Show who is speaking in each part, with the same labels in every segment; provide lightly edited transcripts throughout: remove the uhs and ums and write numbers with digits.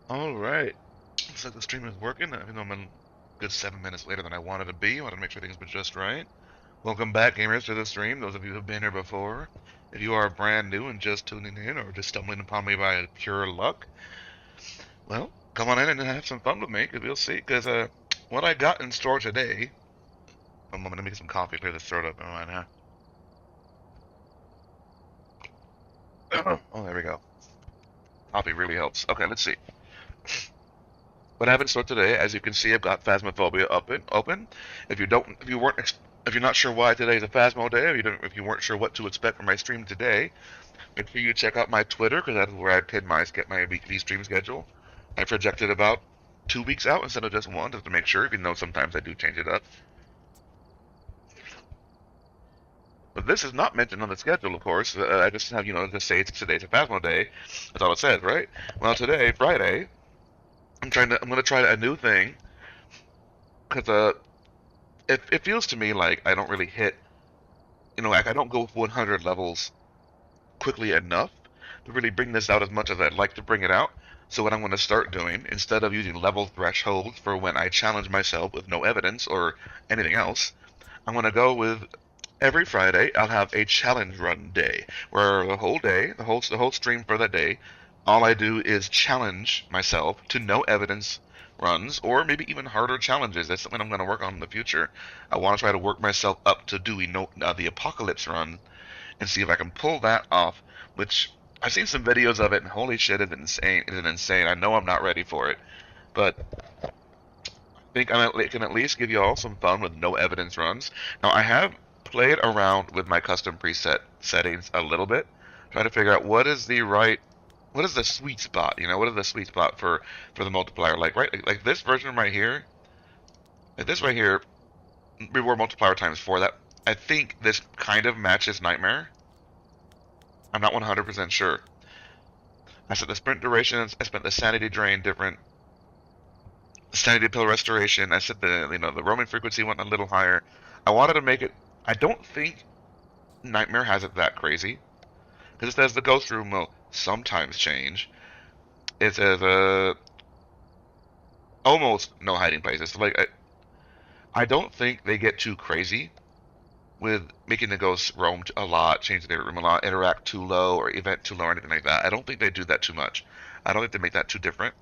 Speaker 1: All right. Looks like the stream is working, even though I'm a good 7 minutes later than I wanted to be. I wanted to make sure things were just right. Welcome back, gamers, to the stream. Those of you who have been here before. If you are brand new and just tuning in or just stumbling upon me by pure luck, well, come on in and have some fun with me, because we'll see. Because what I got in store today. I'm going to make some coffee, clear this throat up. Never mind, huh? Oh, there we go. Coffee really helps. Okay, let's see. What happened so today, as you can see, I've got Phasmophobia open. If you're not sure why today is a Phasmo day, if you weren't sure what to expect from my stream today, make sure you check out my Twitter, because that's where I pin my weekly stream schedule. I projected about 2 weeks out instead of just one, just to make sure, even though sometimes I do change it up. But this is not mentioned on the schedule, of course. I just have, just say today's a Phasmo day. That's all it says, right? Well, today, Friday, I'm gonna try a new thing, because it feels to me like I don't really hit, like I don't go 100 levels quickly enough to really bring this out as much as I'd like to bring it out. So what I'm going to start doing, instead of using level thresholds for when I challenge myself with no evidence or anything else, I'm going to go with every Friday I'll have a challenge run day where the whole day, the whole stream for that day, all I do is challenge myself to no evidence runs or maybe even harder challenges. That's something I'm going to work on in the future. I want to try to work myself up to doing the apocalypse run and see if I can pull that off. Which I've seen some videos of it, and holy shit, it's insane! It's insane. I know I'm not ready for it, but I think I can at least give you all some fun with no evidence runs. Now I have played around with my custom preset settings a little bit, trying to figure out what is the sweet spot. What is the sweet spot for the multiplier? Like this version right here, like this right here, reward multiplier times 4. That I think this kind of matches Nightmare. I'm not 100% sure. I set the sprint duration. I spent the sanity drain different. Sanity pill restoration. I set the roaming frequency went a little higher. I wanted to make it. I don't think Nightmare has it that crazy, because it says the ghost room will sometimes change. It says almost no hiding places. So like I don't think they get too crazy with making the ghosts roam a lot, changing their room a lot, interact too low or event too low or anything like that. I don't think they do that too much. I don't think they make that too different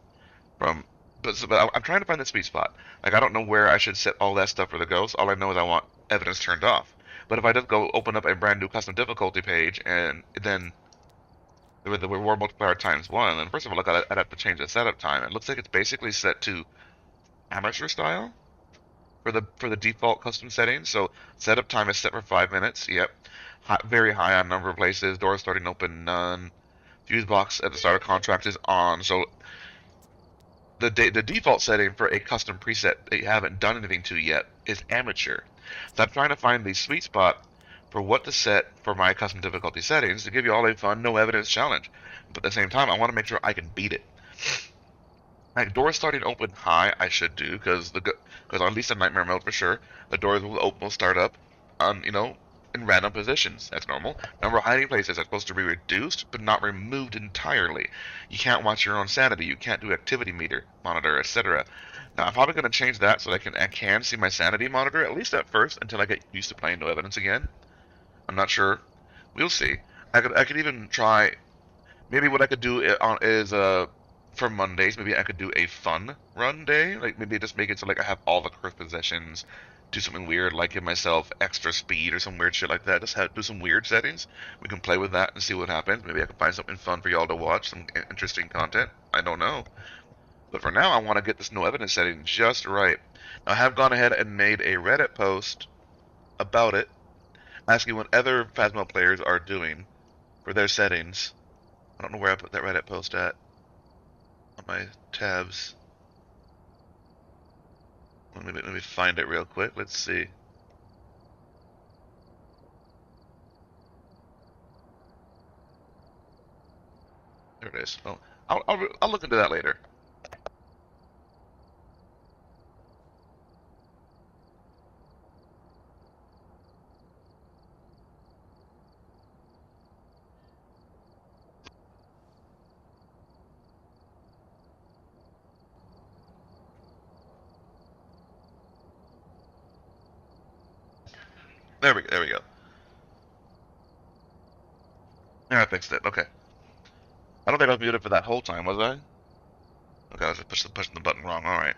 Speaker 1: from. But I'm trying to find the sweet spot. Like I don't know where I should set all that stuff for the ghosts. All I know is I want evidence turned off. But if I just go open up a brand new custom difficulty page and then with the reward multiplier times one, then first of all, look, I'd have to change the setup time. It looks like it's basically set to amateur style for the default custom settings. So setup time is set for 5 minutes. Yep, very high on number of places. Doors starting open, none. Fuse box at the start of contract is on. So the default setting for a custom preset that you haven't done anything to yet is amateur. So I'm trying to find the sweet spot for what to set for my custom difficulty settings to give you all a fun, no evidence challenge. But at the same time, I want to make sure I can beat it. Like doors starting open high, I should do because at least in nightmare mode for sure, the doors will start up on in random positions. That's normal. Number of hiding places are supposed to be reduced, but not removed entirely. You can't watch your own sanity. You can't do activity meter monitor, etc. Now I'm probably going to change that so that I can see my sanity monitor at least at first until I get used to playing no evidence again. I'm not sure. We'll see. I could even try. Maybe what I could do is for Mondays, maybe I could do a fun run day. Like maybe just make it so like I have all the cursed possessions, do something weird, like give myself extra speed or some weird shit like that. Just do some weird settings. We can play with that and see what happens. Maybe I can find something fun for y'all to watch, some interesting content. I don't know. But for now, I want to get this no evidence setting just right. Now, I have gone ahead and made a Reddit post about it, asking what other Phasmo players are doing for their settings. I don't know where I put that Reddit post at on my tabs. Let me find it real quick. Let's see. There it is. Oh, I'll look into that later. There we go. Yeah, I fixed it. Okay. I don't think I was muted for that whole time, was I? Okay, I was just pushing the button wrong. All right.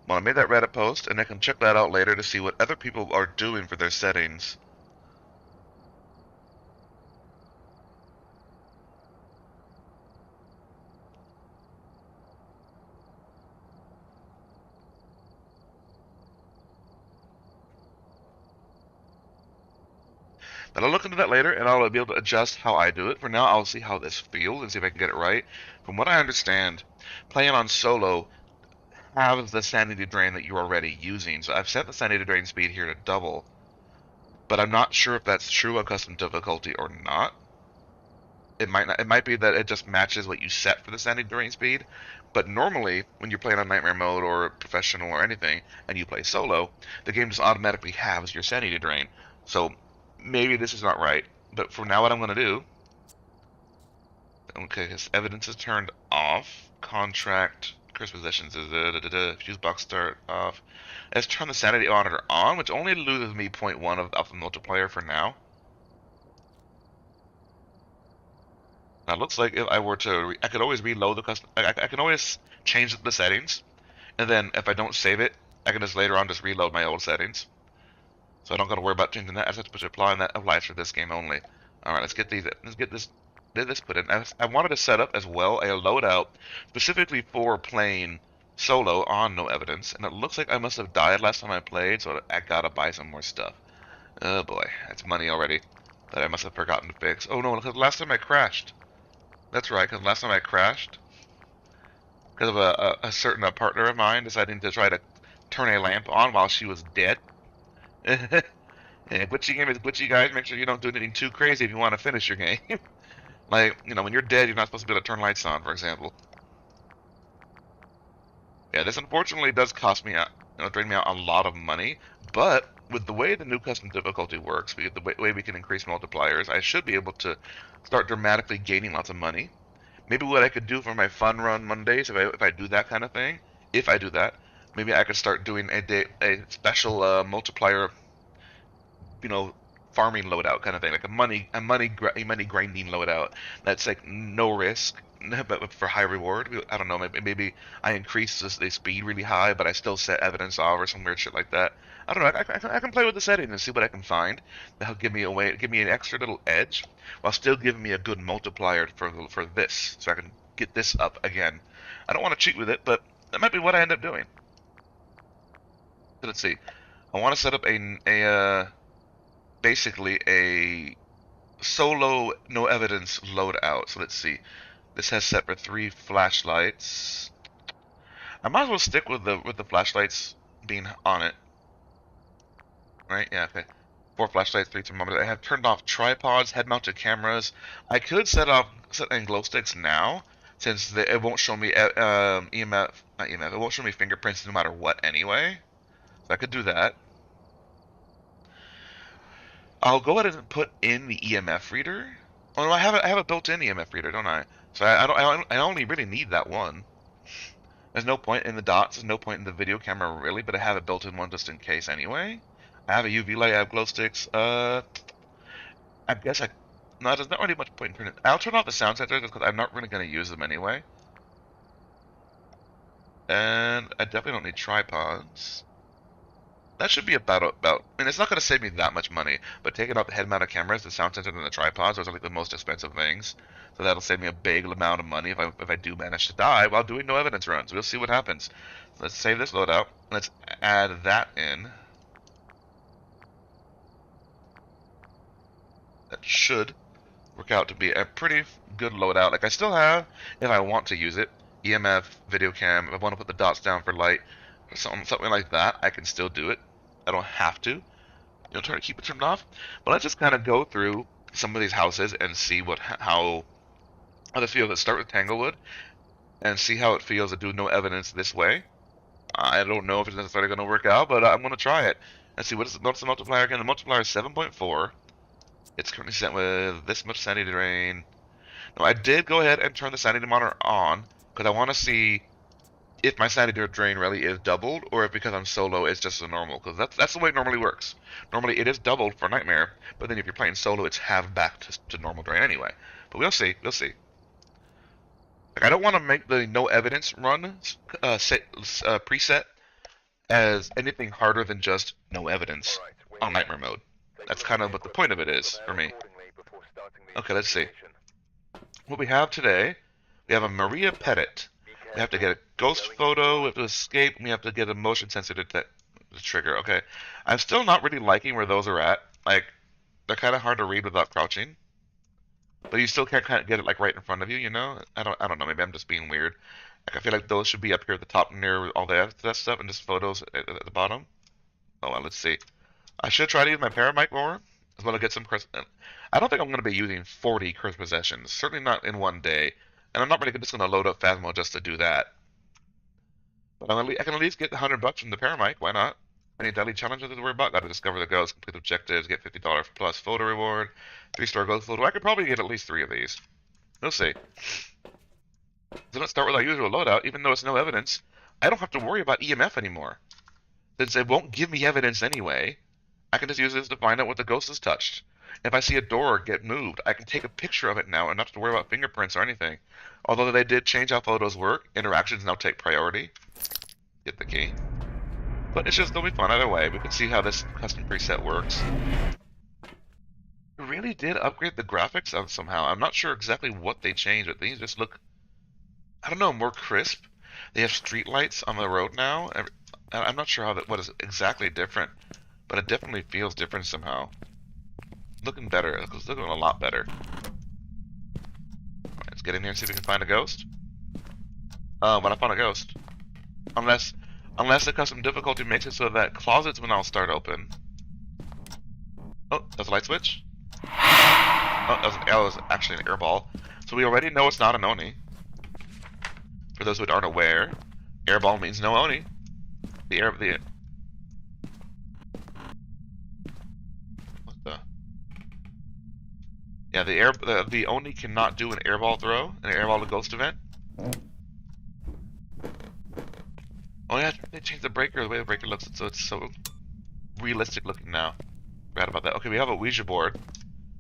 Speaker 1: Well, I made that Reddit post, and I can check that out later to see what other people are doing for their settings. But I'll look into that later, and I'll be able to adjust how I do it. For now, I'll see how this feels and see if I can get it right. From what I understand, playing on solo has the sanity drain that you're already using. So I've set the sanity drain speed here to double, but I'm not sure if that's true on custom difficulty or not. It might not. It might be that it just matches what you set for the sanity drain speed. But normally, when you're playing on nightmare mode or professional or anything, and you play solo, the game just automatically halves your sanity drain. So maybe this is not right. But for now, what I'm going to do. Okay, his evidence is turned off. Contract, curse possessions is fuse box start off. Let's turn the sanity monitor on, which only loses me 0.1 of the multiplier for now. Now it looks like if I were to, I could always reload the custom. I can always change the settings, and then if I don't save it, I can just later on just reload my old settings. So I don't got to worry about changing that. I just have to push apply, and that applies for this game only. All right, let's get these. Let's get this put in. I wanted to set up as well a loadout specifically for playing solo on no evidence, and it looks like I must have died last time I played, so I gotta buy some more stuff. Oh boy, that's money already that I must have forgotten to fix. Oh no, because last time I crashed. That's right, because last time I crashed because of a certain partner of mine deciding to try to turn a lamp on while she was dead. Yeah, glitchy game is glitchy, guys. Make sure you don't do anything too crazy if you want to finish your game. Like, you know, when you're dead, you're not supposed to be able to turn lights on, for example. Yeah, this unfortunately does cost me, drain me out a lot of money, but with the way the new custom difficulty works, the way we can increase multipliers, I should be able to start dramatically gaining lots of money. Maybe what I could do for my fun run Mondays, if I do that kind of thing, if I do that, maybe I could start doing a special multiplier, you know, farming loadout kind of thing, like a money grinding loadout that's like no risk, but for high reward. I don't know, maybe I increase the speed really high, but I still set evidence off or some weird shit like that. I don't know. I can play with the settings and see what I can find that'll give me give me an extra little edge, while still giving me a good multiplier for this, so I can get this up again. I don't want to cheat with it, but that might be what I end up doing. So let's see. I want to set up basically a solo no evidence loadout. So let's see. This has set for 3 flashlights. I might as well stick with the flashlights being on it. Right? Yeah, okay. 4 flashlights, 3 thermometers. I have turned off tripods, head-mounted cameras. I could set in glow sticks now, since it won't show me EMF, not EMF. It won't show me fingerprints no matter what anyway. So I could do that. I'll go ahead and put in the EMF reader. Oh no, I have a built-in EMF reader, don't I? So I only really need that one. There's no point in the dots. There's no point in the video camera really, but I have a built-in one just in case anyway. I have a UV light. I have glow sticks. I guess no, there's not really much point in turning. I'll turn off the sound sensors because I'm not really going to use them anyway. And I definitely don't need tripods. That should be about. I mean, it's not going to save me that much money, but taking out the head-mounted cameras, the sound sensors, and the tripods, those are like the most expensive things. So that'll save me a big amount of money if I do manage to die while doing no evidence runs. We'll see what happens. Let's save this loadout. Let's add that in. That should work out to be a pretty good loadout. Like I still have, if I want to use it, EMF, video cam. If I want to put the dots down for light, or something like that, I can still do it. I don't have to. Try to keep it turned off. But let's just kind of go through some of these houses and see how they feel. Let's start with Tanglewood and see how it feels to do no evidence this way. I don't know if it's necessarily going to work out, but I'm going to try it and see what's the multiplier again. The multiplier is 7.4. It's currently set with this much sanity drain. Now I did go ahead and turn the sanity monitor on because I want to see if my sanity drain really is doubled, or if because I'm solo it's just a normal. Because that's the way it normally works. Normally it is doubled for Nightmare, but then if you're playing solo, it's halved back to normal drain anyway. But we'll see. We'll see. Like, I don't want to make the no evidence run preset as anything harder than just no evidence on Nightmare mode. That's kind of what the point of it is for me. Okay, let's see. What we have today, we have a Maria Pettit. We have to get a ghost photo, we have to escape, we have to get a motion sensor to trigger. Okay, I'm still not really liking where those are at. Like, they're kind of hard to read without crouching. But you still can't kind of get it like right in front of you, you know? I don't know, maybe I'm just being weird. Like, I feel like those should be up here at the top near all that stuff and just photos at the bottom. Oh well, let's see. I should try to use my paramic more as well to get some curse. I don't think I'm going to be using 40 curse possessions. Certainly not in one day. And I'm not really just going to load up Phasmo just to do that. But I can at least get $100 from the paramic. Why not? Any daily challenges to worry about? Got to discover the ghost, complete objectives, get $50 plus photo reward, 3-star ghost photo. I could probably get at least 3 of these. We'll see. So let's start with our usual loadout. Even though it's no evidence, I don't have to worry about EMF anymore. Since it won't give me evidence anyway, I can just use this to find out what the ghost has touched. If I see a door get moved, I can take a picture of it now and not have to worry about fingerprints or anything. Although they did change how photos work, interactions now take priority. Get the key. But it's just still be fun either way. We can see how this custom preset works. It really did upgrade the graphics of somehow. I'm not sure exactly what they changed, but things just look, I don't know, more crisp. They have street lights on the road now. I'm not sure what is exactly different, but it definitely feels different somehow. Looking better. It's looking a lot better. Alright, let's get in here and see if we can find a ghost. When I found a ghost. Unless the custom difficulty makes it so that closets will now start open. Oh, that's a light switch. Oh, that was actually an air ball. So we already know it's not an Oni. For those who aren't aware, air ball means no Oni. Yeah, the Oni cannot do an airball throw, an airball to ghost event. Oh yeah, they changed the breaker, the way the breaker looks, so it's so realistic looking now. Forgot about that. Okay, we have a Ouija board.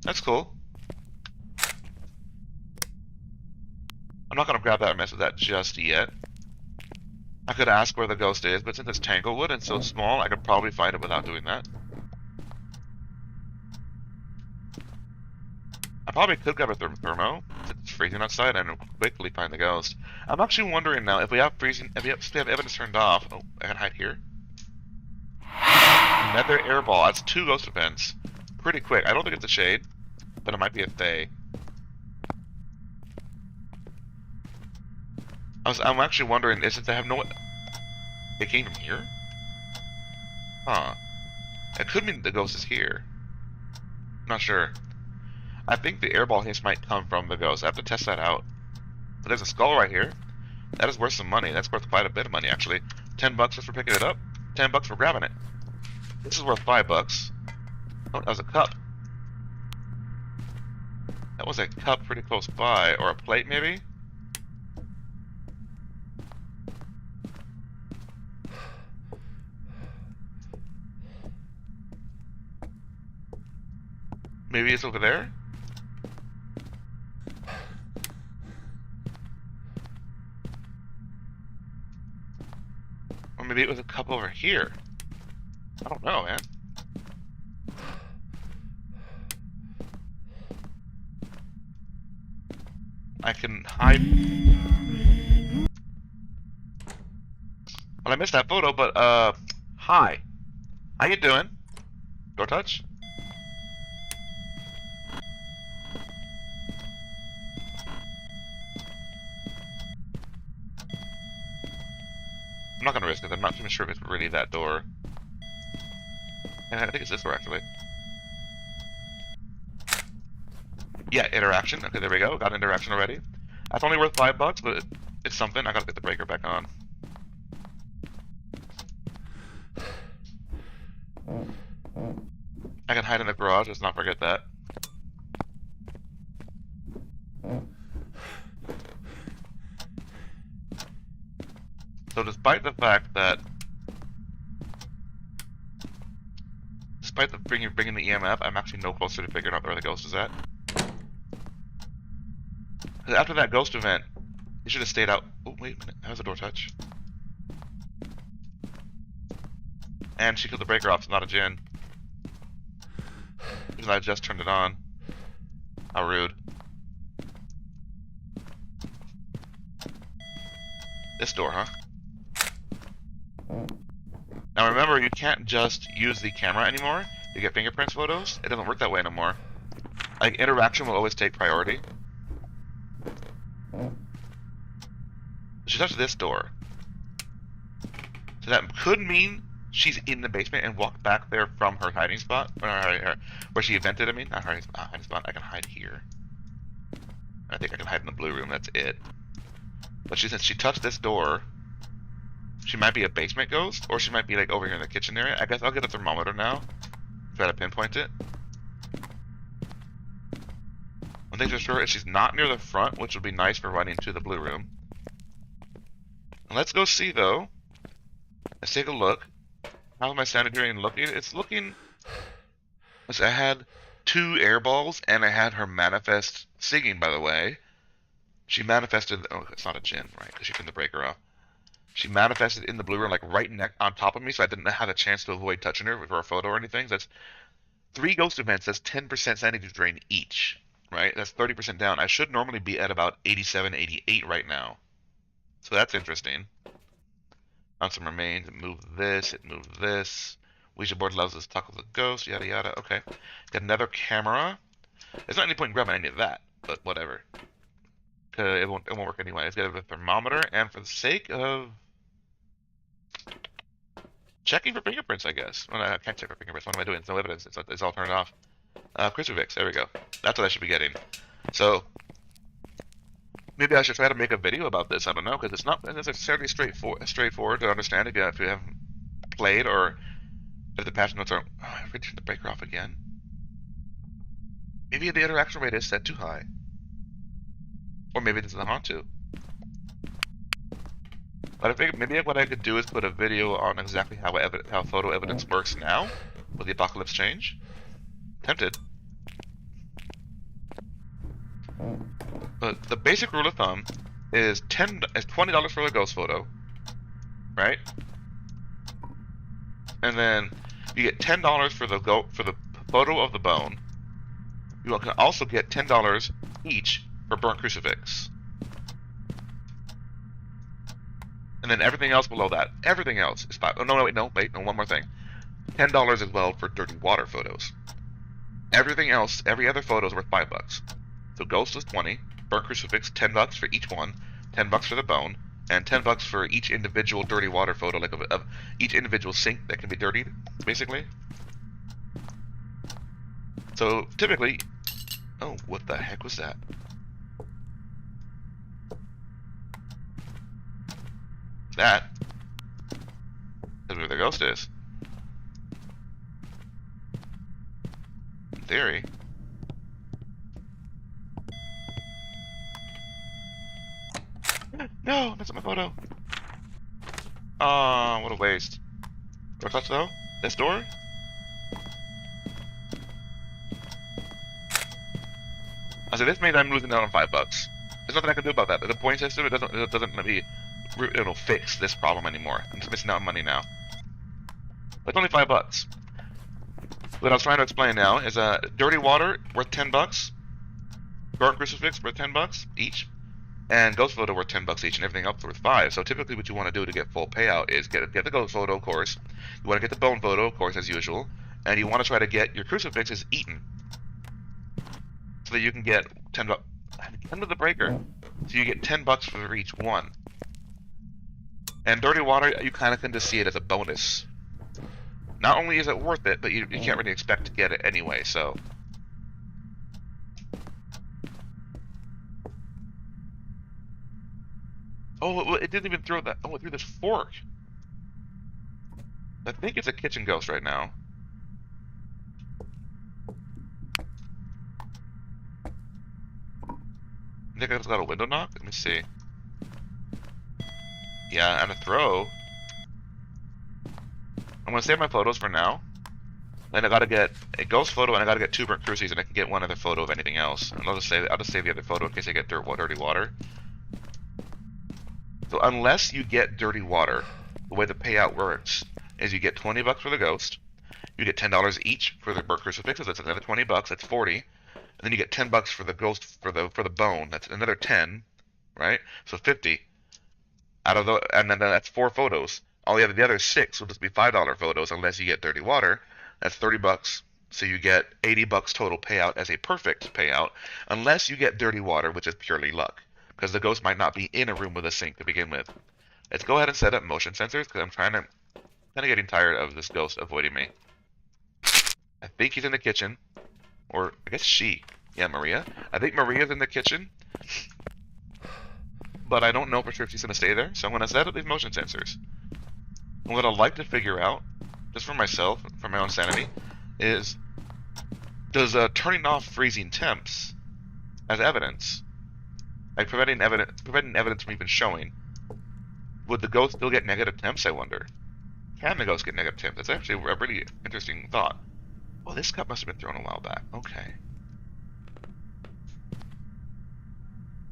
Speaker 1: That's cool. I'm not gonna grab that or mess with that just yet. I could ask where the ghost is, but since it's Tanglewood and so small, I could probably find it without doing that. I probably could grab a thermo since it's freezing outside and quickly find the ghost. I'm actually wondering now if we have evidence turned off. Oh, I can hide here. Another airball. That's 2 ghost events. Pretty quick. I don't think it's a shade, but it might be a Fae. I'm actually wondering, since I have no... It came from here? Huh. It could mean the ghost is here. Not sure. I think the airball hits might come from the ghost. I have to test that out. But there's a skull right here. That is worth some money. That's worth quite a bit of money, actually. $10 just for picking it up. $10 for grabbing it. This is worth $5. Oh, that was a cup. That was a cup pretty close by. Or a plate, maybe? Maybe it's over there? Or maybe it was a cup over here. I don't know, man. I can hide... Well, I missed that photo, but, hi. How you doing? Door touch? I'm not gonna risk it. I'm not even sure if it's really that door. And I think it's this door, actually. Yeah, interaction. Okay, there we go. Got interaction already. That's only worth $5, but it's something. I gotta get the breaker back on. I can hide in the garage. Let's not forget that. So despite the fact that, despite the bringing the EMF, I'm actually no closer to figuring out where the ghost is at. 'Cause after that ghost event, you should have stayed out. Oh, wait a minute. How's the door touch? And she killed the breaker off. It's not a Jinn. Because I just turned it on. How rude. This door, huh? Now remember, you can't just use the camera anymore to get fingerprints photos. It doesn't work that way anymore. Like, interaction will always take priority. She touched this door. So that could mean she's in the basement and walked back there from her hiding spot. Or where she vented, I mean. Not hiding spot. I can hide here. I think I can hide in the blue room, that's it. But since she touched this door, she might be a basement ghost, or she might be like over here in the kitchen area. I guess I'll get a thermometer now. Try to pinpoint it. One thing's for sure is she's not near the front, which would be nice for running to the blue room. And let's go see though. Let's take a look. How's my sound hearing looking? It's looking. I had 2 air balls, and I had her manifest singing. By the way, she manifested. Oh, it's not a Jinn, right? Because she turned the breaker off. She manifested in the blue room, like right on top of me, so I didn't have a chance to avoid touching her for a photo or anything. So that's 3 ghost events. That's 10% sanity drain each, right? That's 30% down. I should normally be at about 87, 88 right now. So that's interesting. On some remains, it moved this, it moved this. Ouija board loves us, talk with the ghost, yada yada. Okay. Got another camera. There's not any point in grabbing any of that, but whatever. It won't work anyway. It's got a thermometer, and for the sake of checking for fingerprints, I guess. Well, I can't check for fingerprints. What am I doing? There's no evidence. It's all turned off. Crucifix. There we go. That's what I should be getting. So maybe I should try to make a video about this. I don't know, because it's not necessarily straightforward to understand if you haven't played, or if the patch notes are. Oh, I turned the breaker off again. Maybe the interaction rate is set too high, or maybe this is a haunt too. But I think maybe what I could do is put a video on exactly how photo evidence works now with the apocalypse change. Tempted. But the basic rule of thumb is $20 for a ghost photo, right? And then you get $10 for the photo of the bone. You can also get $10 each for burnt crucifix. And then everything else below that, everything else is $5. Oh no, wait, one more thing. $10 as well for dirty water photos. Everything else, every other photo is worth $5. So ghost is 20, burnt crucifix $10 for each one, $10 for the bone, and $10 for each individual dirty water photo, like of each individual sink that can be dirtied, basically. So typically, oh, what the heck was that? That is where the ghost is. In theory. No, that's not my photo. Oh, what a waste. Do I touch though? This door? I said this means I'm losing out on $5. There's nothing I can do about that. The point system, it doesn't let me, it'll fix this problem anymore. I'm just missing out on money now. But it's only $5. What I was trying to explain now is dirty water worth $10, burnt crucifix worth $10 each, and ghost photo worth $10 each, and everything else worth $5. So typically, what you want to do to get full payout is get the ghost photo, of course. You want to get the bone photo, of course, as usual, and you want to try to get your crucifixes eaten, so that you can get $10. Under the breaker, so you get $10 for each one. And dirty water, you kind of can just see it as a bonus. Not only is it worth it, but you can't really expect to get it anyway, so. Oh, it didn't even throw that. Oh, it threw this fork. I think it's a kitchen ghost right now. I think it's got a window knock. Let me see. Yeah, and a throw. I'm gonna save my photos for now. Then I gotta get a ghost photo, and I gotta get 2 burnt crucies, and I can get 1 other photo of anything else. And I'll just save the other photo in case I get dirty water. So unless you get dirty water, the way the payout works is you get $20 for the ghost, you get $10 each for the burnt crucifixes. That's another $20. That's 40, and then you get $10 for the ghost for the bone. That's another 10, right? So 50 out of the, and then that's 4 photos. All the other 6 will just be $5 photos unless you get dirty water. That's $30. So you get $80 total payout as a perfect payout, unless you get dirty water, which is purely luck, because the ghost might not be in a room with a sink to begin with. Let's go ahead and set up motion sensors, because I'm kind of getting tired of this ghost avoiding me. I think he's in the kitchen, or I guess she. Yeah, Maria. I think Maria's in the kitchen, but I don't know for sure if she's going to stay there, so I'm going to set up these motion sensors. And what I'd like to figure out, just for myself, for my own sanity, is does turning off freezing temps as evidence, like preventing evidence from even showing, would the ghost still get negative temps, I wonder? Can the ghost get negative temps? That's actually a really interesting thought. Well, this cup must have been thrown a while back. Okay.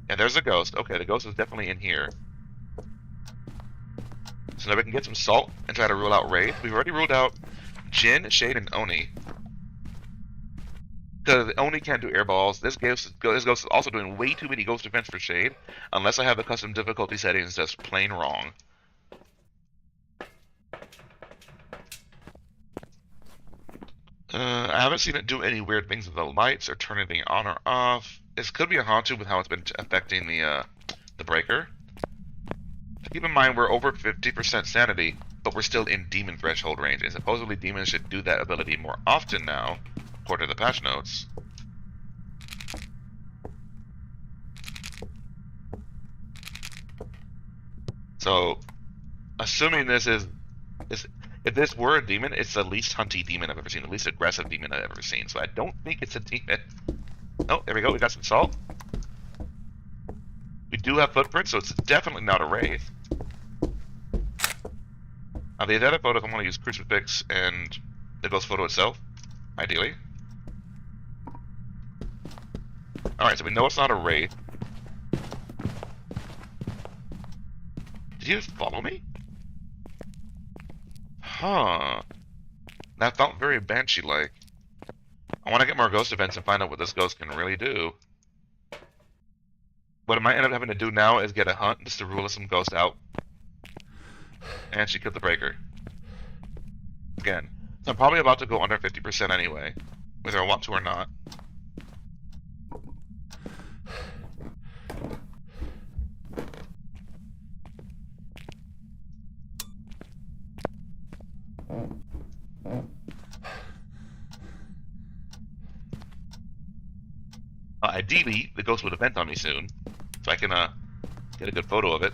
Speaker 1: Yeah, there's a ghost. Okay, the ghost is definitely in here. So now we can get some salt and try to rule out Wraith. We've already ruled out Jinn, Shade, and Oni. Because Oni can't do air balls. This ghost is also doing way too many ghost defense for Shade, unless I have the custom difficulty settings just plain wrong. I haven't seen it do any weird things with the lights or turn anything on or off. This could be a Hantu with how it's been affecting the breaker. Keep in mind we're over 50% sanity, but we're still in demon threshold range, and supposedly demons should do that ability more often now, according to the patch notes. So, assuming this is if this were a demon, it's the least hunty demon I've ever seen, the least aggressive demon I've ever seen. So I don't think it's a demon. Oh, there we go. We got some salt. We do have footprints, so it's definitely not a wraith. Now the other photos, I want to use crucifix and the ghost photo itself, ideally. Alright, so we know it's not a wraith. Did you just follow me? Huh. That felt very Banshee-like. I want to get more ghost events and find out what this ghost can really do. What I might end up having to do now is get a hunt just to rule some ghost out. And she killed the breaker. Again. So I'm probably about to go under 50% anyway, whether I want to or not. Ideally, the ghost would event on me soon, so I can get a good photo of it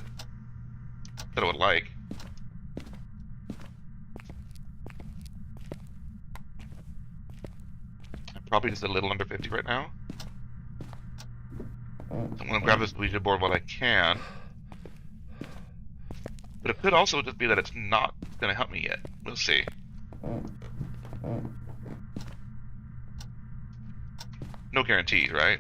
Speaker 1: that I would like. I'm probably just a little under 50 right now. I'm going to grab this Ouija board while I can. But it could also just be that it's not going to help me yet. We'll see. No guarantees, right?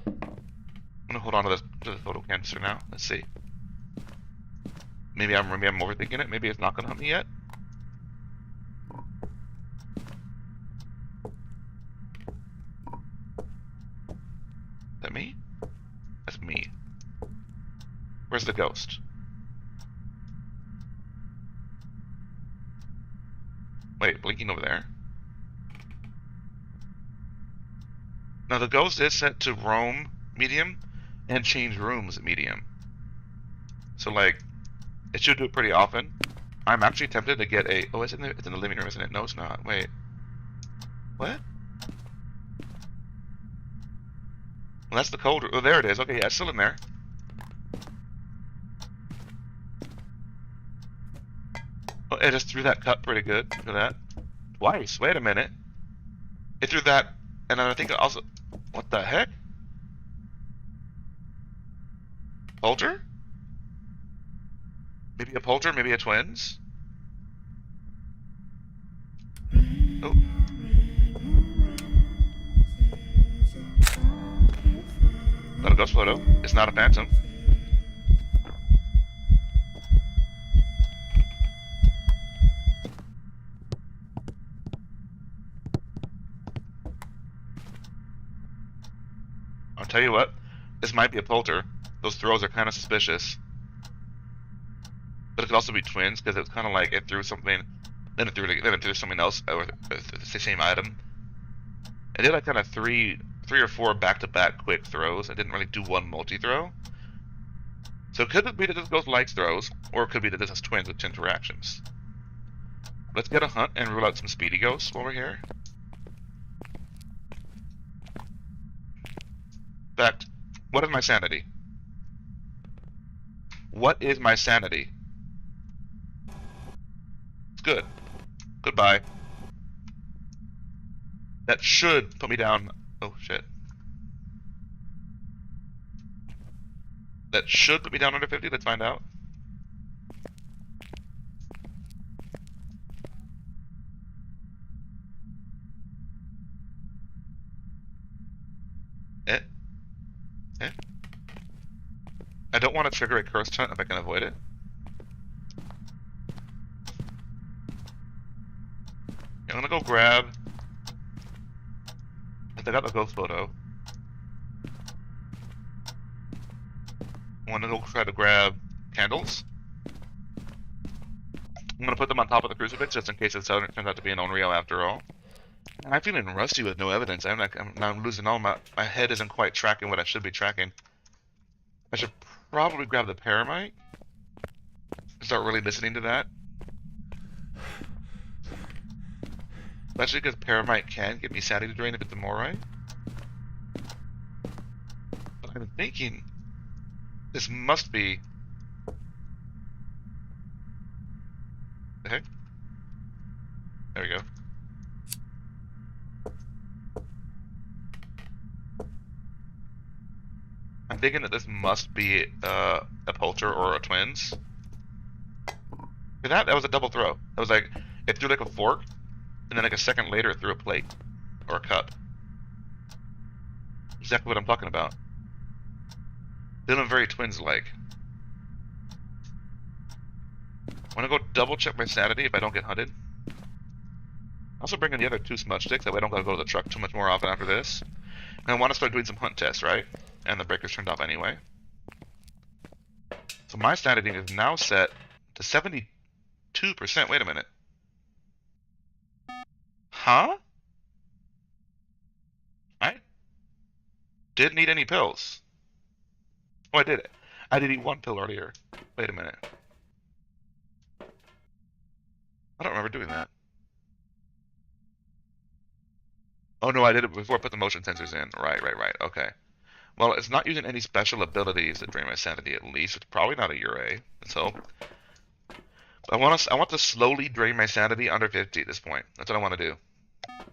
Speaker 1: I'm gonna hold on to this photo canister now. Let's see. Maybe I'm overthinking it. Maybe it's not gonna help me yet. Is that me? That's me. Where's the ghost? Wait, blinking over there. Now the ghost is set to roam medium and change rooms at medium. So like, it should do it pretty often. I'm actually tempted to get a... Oh, it's in the living room, isn't it? No, it's not. Wait. What? Well, that's the cold room. Oh, there it is. Okay, yeah, it's still in there. Oh, it just threw that cup pretty good. Look at that. Twice. Wait a minute. It threw that, and then I think it also... What the heck? Polter? Maybe a Polter, maybe a Twins? Oh. Not a ghost photo. It's not a phantom. I'll tell you what, this might be a Polter. Those throws are kind of suspicious. But it could also be Twins, because it was kind of like it threw something, then it threw something else, or the same item. It did like kind of three or four back-to-back quick throws. It didn't really do one multi-throw. So it could be that this ghost likes throws, or it could be that this is Twins with interactions. Let's get a hunt and rule out some speedy ghosts while we're here. In fact, what is my sanity? What is my sanity? It's good. Goodbye. That should put me down. Oh, shit. That should put me down under 50. Let's find out. I don't want to trigger a cursed hunt if I can avoid it. I'm gonna go grab. I got the ghost photo. I want to go try to grab candles. I'm gonna put them on top of the crucifix just in case it turns out to be an Onryo after all. And I'm feeling rusty with no evidence. I'm losing all my head isn't quite tracking what I should be tracking. I should probably grab the Paramite. Start really listening to that. Especially because Paramite can get me sanity drain if it's a Morite. But I'm thinking this must be. The heck? There we go. I'm thinking that this must be a Polter or a Twins. For that was a double throw. That was like, it threw like a fork, and then like a second later it threw a plate. Or a cup. Exactly what I'm talking about. Feeling very Twins-like. I want to go double check my sanity if I don't get hunted. Also bring in the other 2 smudge sticks, that way I don't gotta go to the truck too much more often after this. And I want to start doing some hunt tests, right? And the breaker's turned off anyway. So my sanity is now set to 72%. Wait a minute. Huh? I didn't eat any pills. Oh, I did it. I did eat 1 pill earlier. Wait a minute. I don't remember doing that. Oh no, I did it before I put the motion sensors in. Right. Okay. Well, it's not using any special abilities that drain my sanity, at least. It's probably not a Ure. So I want to slowly drain my sanity under 50 at this point. That's what I want to do. I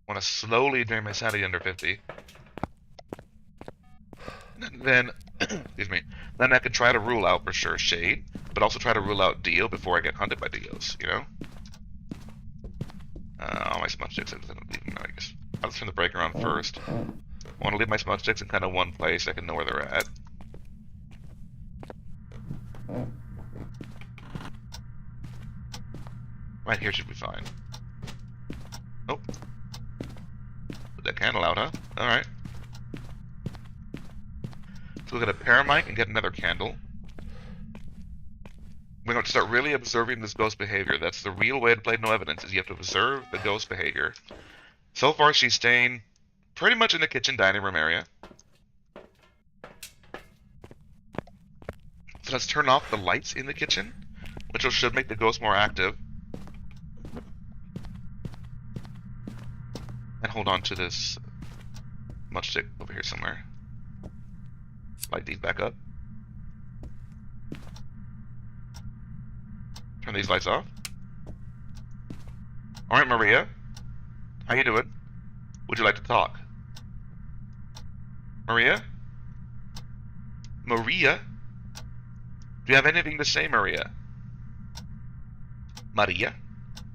Speaker 1: want to slowly drain my sanity under 50. And then, excuse me, then I could try to rule out for sure Shade, but also try to rule out Dio before I get hunted by Dios, you know? All my smudge sticks, I guess. I'll turn the breaker on first. I want to leave my smudge sticks in kind of one place so I can know where they're at. Right here should be fine. Oh. Put that candle out, huh? Alright. So we'll get a Paramite and get another candle. We're going to start really observing this ghost behavior. That's the real way to play no evidence, is you have to observe the ghost behavior. So far she's staying pretty much in the kitchen dining room area. So let's turn off the lights in the kitchen, which should make the ghost more active. And hold on to this smudge stick over here somewhere. Light these back up. Turn these lights off. Alright, Maria. How you doing? Would you like to talk? Maria? Maria? Do you have anything to say, Maria? Maria?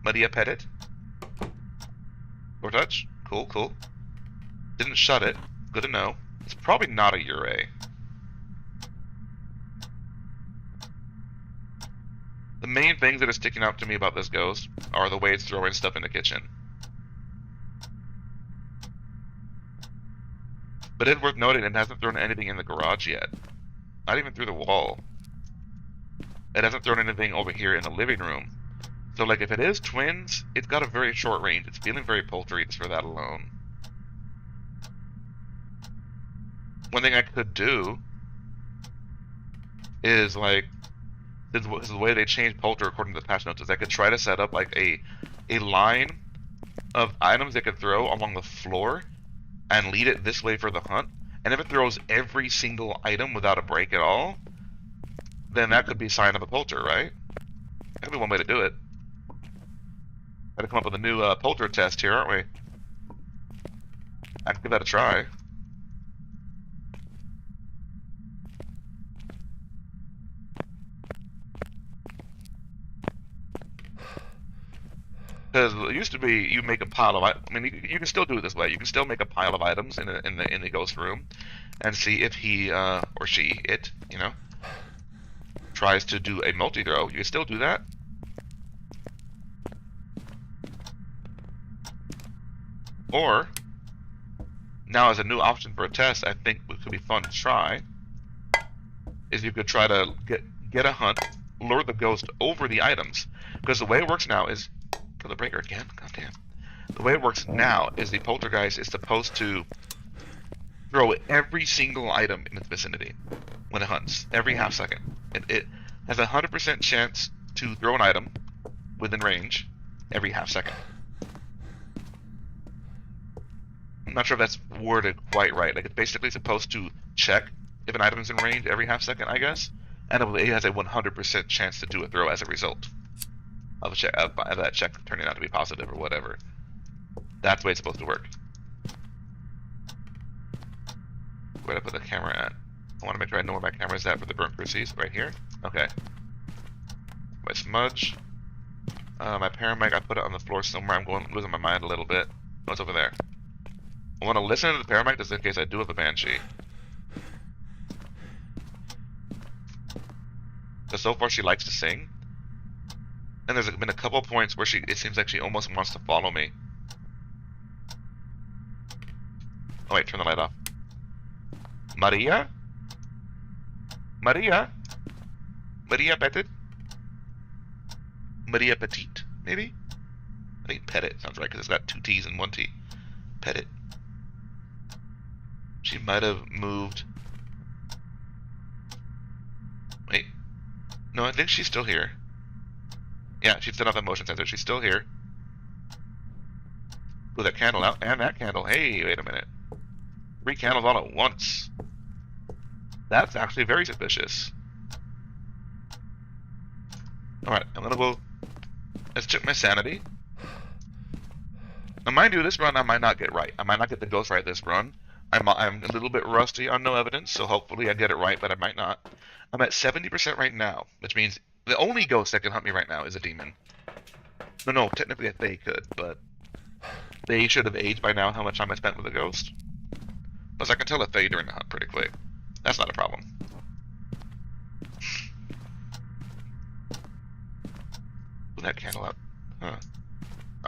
Speaker 1: Maria Pettit? Or touch? Cool, cool. Didn't shut it. Good to know. It's probably not a Ure. The main things that are sticking out to me about this ghost are the way it's throwing stuff in the kitchen. But it's worth noting it hasn't thrown anything in the garage yet. Not even through the wall. It hasn't thrown anything over here in the living room. So, like, if it is twins, it's got a very short range. It's feeling very poultry just for that alone. One thing I could do is, like, this is the way they change Polter according to the patch notes, is I could try to set up, like, a line of items they could throw along the floor and lead it this way for the hunt. And if it throws every single item without a break at all, then that could be a sign of a Polter, right? That could be one way to do it. Gotta come up with a new Polter test here, aren't we? I can give that a try. Because it used to be you make a pile of, I mean, you can still do it this way. You can still make a pile of items in the ghost room, and see if he or she, it, you know, tries to do a multi-throw. You can still do that. Or now, as a new option for a test, I think what could be fun to try is you could try to get a hunt, lure the ghost over the items, because the way it works now is. For the breaker again? Goddamn. The way it works now is the poltergeist is supposed to throw every single item in its vicinity when it hunts, every half second. It has a 100% chance to throw an item within range every half second. I'm not sure if that's worded quite right. Like, it's basically supposed to check if an item is in range every half second, I guess, and it has a 100% chance to do a throw as a result of that check turning out to be positive or whatever. That's the way it's supposed to work. Where did I put the camera at? I want to make sure I know where my camera is at for the burnt crucies. Right here? Okay. My smudge. My paramag, I put it on the floor somewhere. I'm losing my mind a little bit. Oh, it's over there. I want to listen to the paramag just in case I do have a banshee. Because so far she likes to sing. And there's been a couple points where it seems like she almost wants to follow me. Oh wait, turn the light off. Maria? Maria? Maria Pettit? Maria Petite, maybe? I think Pettit sounds right because it's got 2 T's and 1 T. Pettit. She might have moved. Wait. No, I think she's still here. Yeah, she set off that motion sensor. She's still here. Blew that candle out. And that candle. Hey, wait a minute. 3 candles all at once. That's actually very suspicious. Alright, I'm gonna go... Let's check my sanity. Now, mind you, this run I might not get right. I might not get the ghost right this run. I'm a little bit rusty on no evidence, so hopefully I get it right, but I might not. I'm at 70% right now, which means the only ghost that can hunt me right now is a demon. No, technically they could, but they should have aged by now how much time I spent with a ghost. Plus I can tell a Fae during the hunt pretty quick. That's not a problem. Put that candle out. Huh.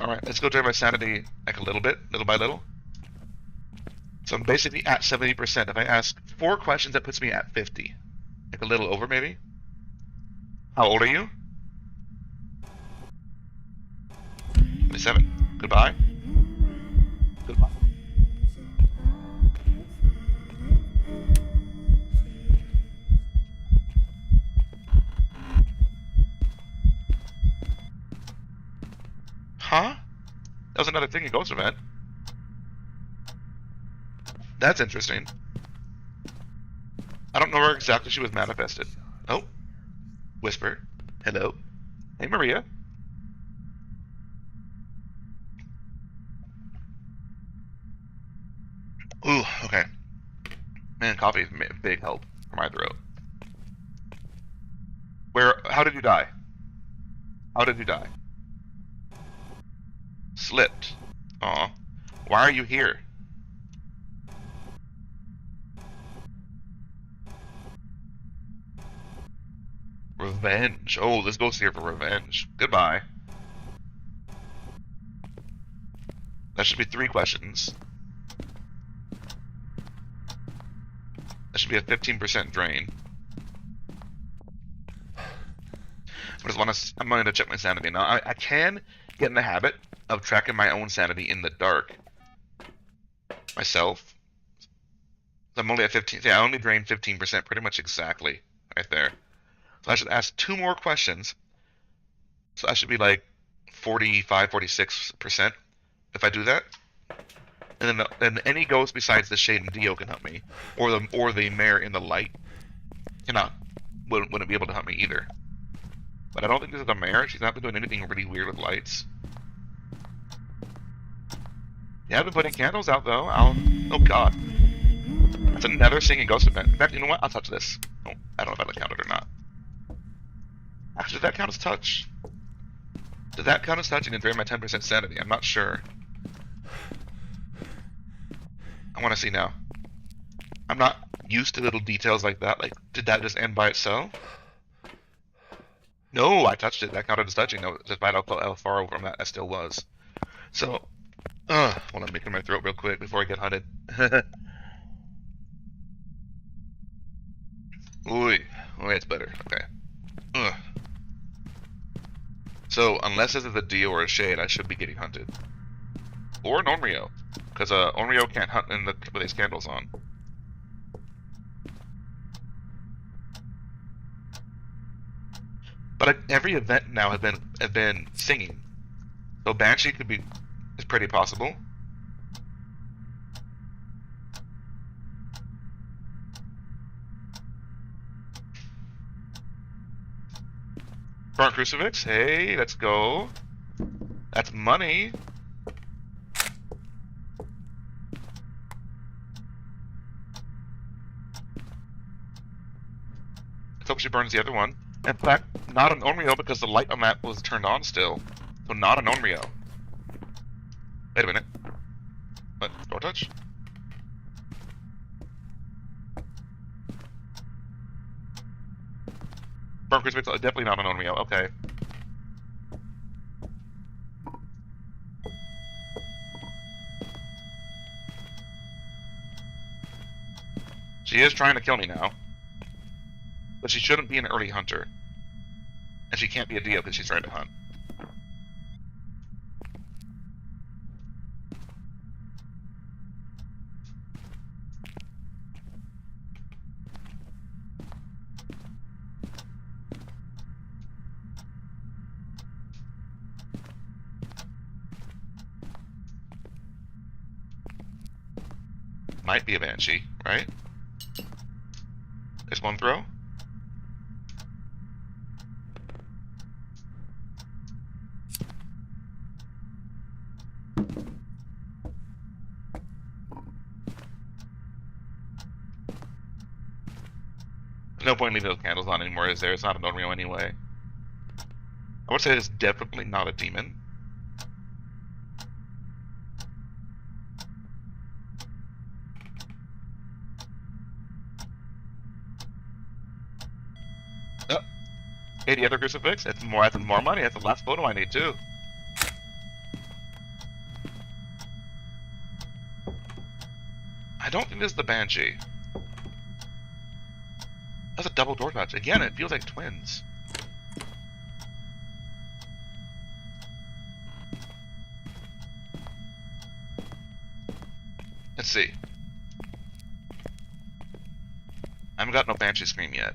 Speaker 1: Alright, let's go turn my sanity like a little bit, little by little. So I'm basically at 70%. If I ask 4 questions, that puts me at 50. Like a little over, maybe? How old are you? 27. Goodbye. Goodbye. Huh? That was another thing in Ghost Event. That's interesting. I don't know where exactly she was manifested. Oh. Whisper. Hello. Hey, Maria. Ooh, okay. Man, coffee is a big help for my throat. How did you die? How did you die? Slipped. Aw. Why are you here? Revenge. Oh, this ghost here for revenge. Goodbye. That should be 3 questions. That should be a 15% drain. I'm going to check my sanity now. I can get in the habit of tracking my own sanity in the dark myself. I'm only at 15. Yeah, I only drained 15%, pretty much exactly right there. So I should ask 2 more questions. So I should be like 45, 46% if I do that. And then any ghost besides the Shade and Dio can hunt me, or the mare in the light wouldn't be able to hunt me either. But I don't think this is the mare. She's not been doing anything really weird with lights. Yeah, I've been putting candles out though. Oh god, that's another singing ghost event. In fact, you know what? I'll touch this. Oh, I don't know if I count it or not. Actually, did that count as touch? Did that count as touching and drain my 10% sanity? I'm not sure. I want to see now. I'm not used to little details like that. Like, did that just end by itself? No, I touched it. That counted as touching. No, despite how far over from that I still was. So, well, I'm making my throat real quick before I get hunted. Ooh, it's better. Okay. Ugh. So, unless this is a Dio or a Shade, I should be getting hunted. Or an Onryo. Because Onryo can't hunt with his candles on. But every event now have been singing. So Banshee is pretty possible. Burnt Crucifix, hey, let's go. That's money. Let's hope she burns the other one. In fact, not an Onryo because the light on that was turned on still. So not an Onryo. Wait a minute. What? Door touch? Burnt Crucifix, definitely not an Onryo. Okay. She is trying to kill me now. But she shouldn't be an early hunter. And she can't be a Dio because she's trying to hunt. Might be a Banshee, right? There's one throw. No point leaving those candles on anymore, is there? It's not an Onryo anyway. I would say it's definitely not a demon. Oh. Hey, the other crucifix? That's more money. That's the last photo I need too. I don't think this is the Banshee. That's a double door touch. Again, it feels like twins. Let's see. I haven't got no Banshee scream yet.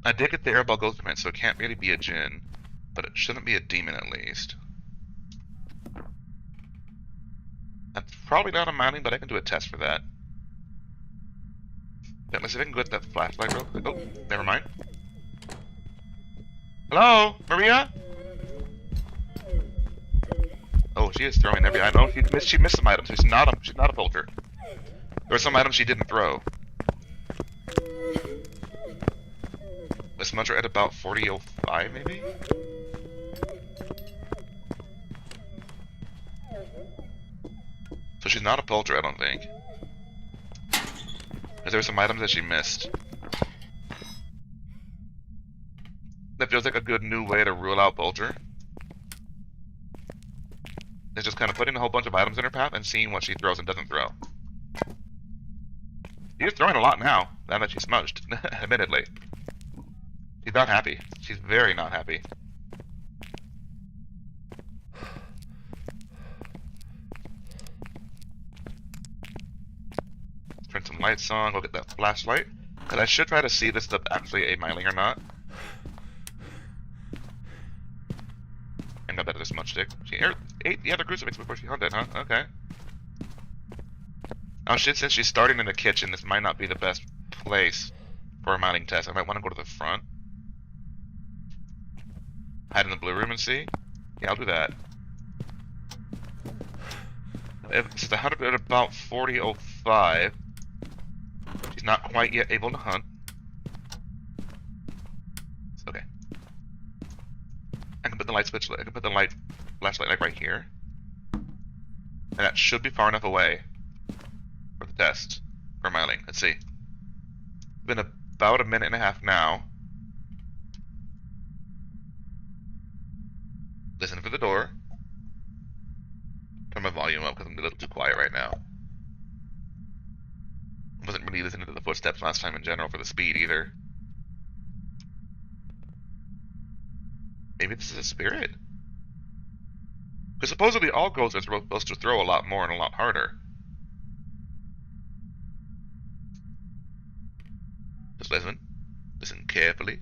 Speaker 1: I did get the Airball Ghost Command, so it can't really be a Djinn, but it shouldn't be a demon at least. That's probably not a mounting, but I can do a test for that. Let's see if I can go with that flashlight real quick. Oh, never mind. Hello? Maria? Oh, she is throwing every item. Oh, she missed some items. She's not a poulter. There were some items she didn't throw. Let's smudge her at about 40.05, maybe? So she's not a poulter, I don't think. Because there were some items that she missed. That feels like a good new way to rule out poulter. It's just kind of putting a whole bunch of items in her path and seeing what she throws and doesn't throw. She's throwing a lot now that she's smudged, admittedly. She's not happy. She's very not happy. Turn some lights on, go get that flashlight. Because I should try to see this stuff actually a myling or not. And got that as a smudge stick. She ate the other crucifix before she hunted, huh? Okay. Oh shit, since she's starting in the kitchen, this might not be the best place for a mining test. I might want to go to the front. Hide in the blue room and see? Yeah, I'll do that. Since I hunted at about 40.05, she's not quite yet able to hunt. Okay. I can put the light switch, I can put the light flashlight like right here. And that should be far enough away for the test for miling. Let's see. It's been about a minute and a half now. Listen for the door. Turn my volume up because I'm a little too quiet right now. I wasn't really listening to the footsteps last time in general for the speed either. Maybe this is a spirit? Because supposedly all ghosts are supposed to throw a lot more and a lot harder. Just listen. Listen carefully.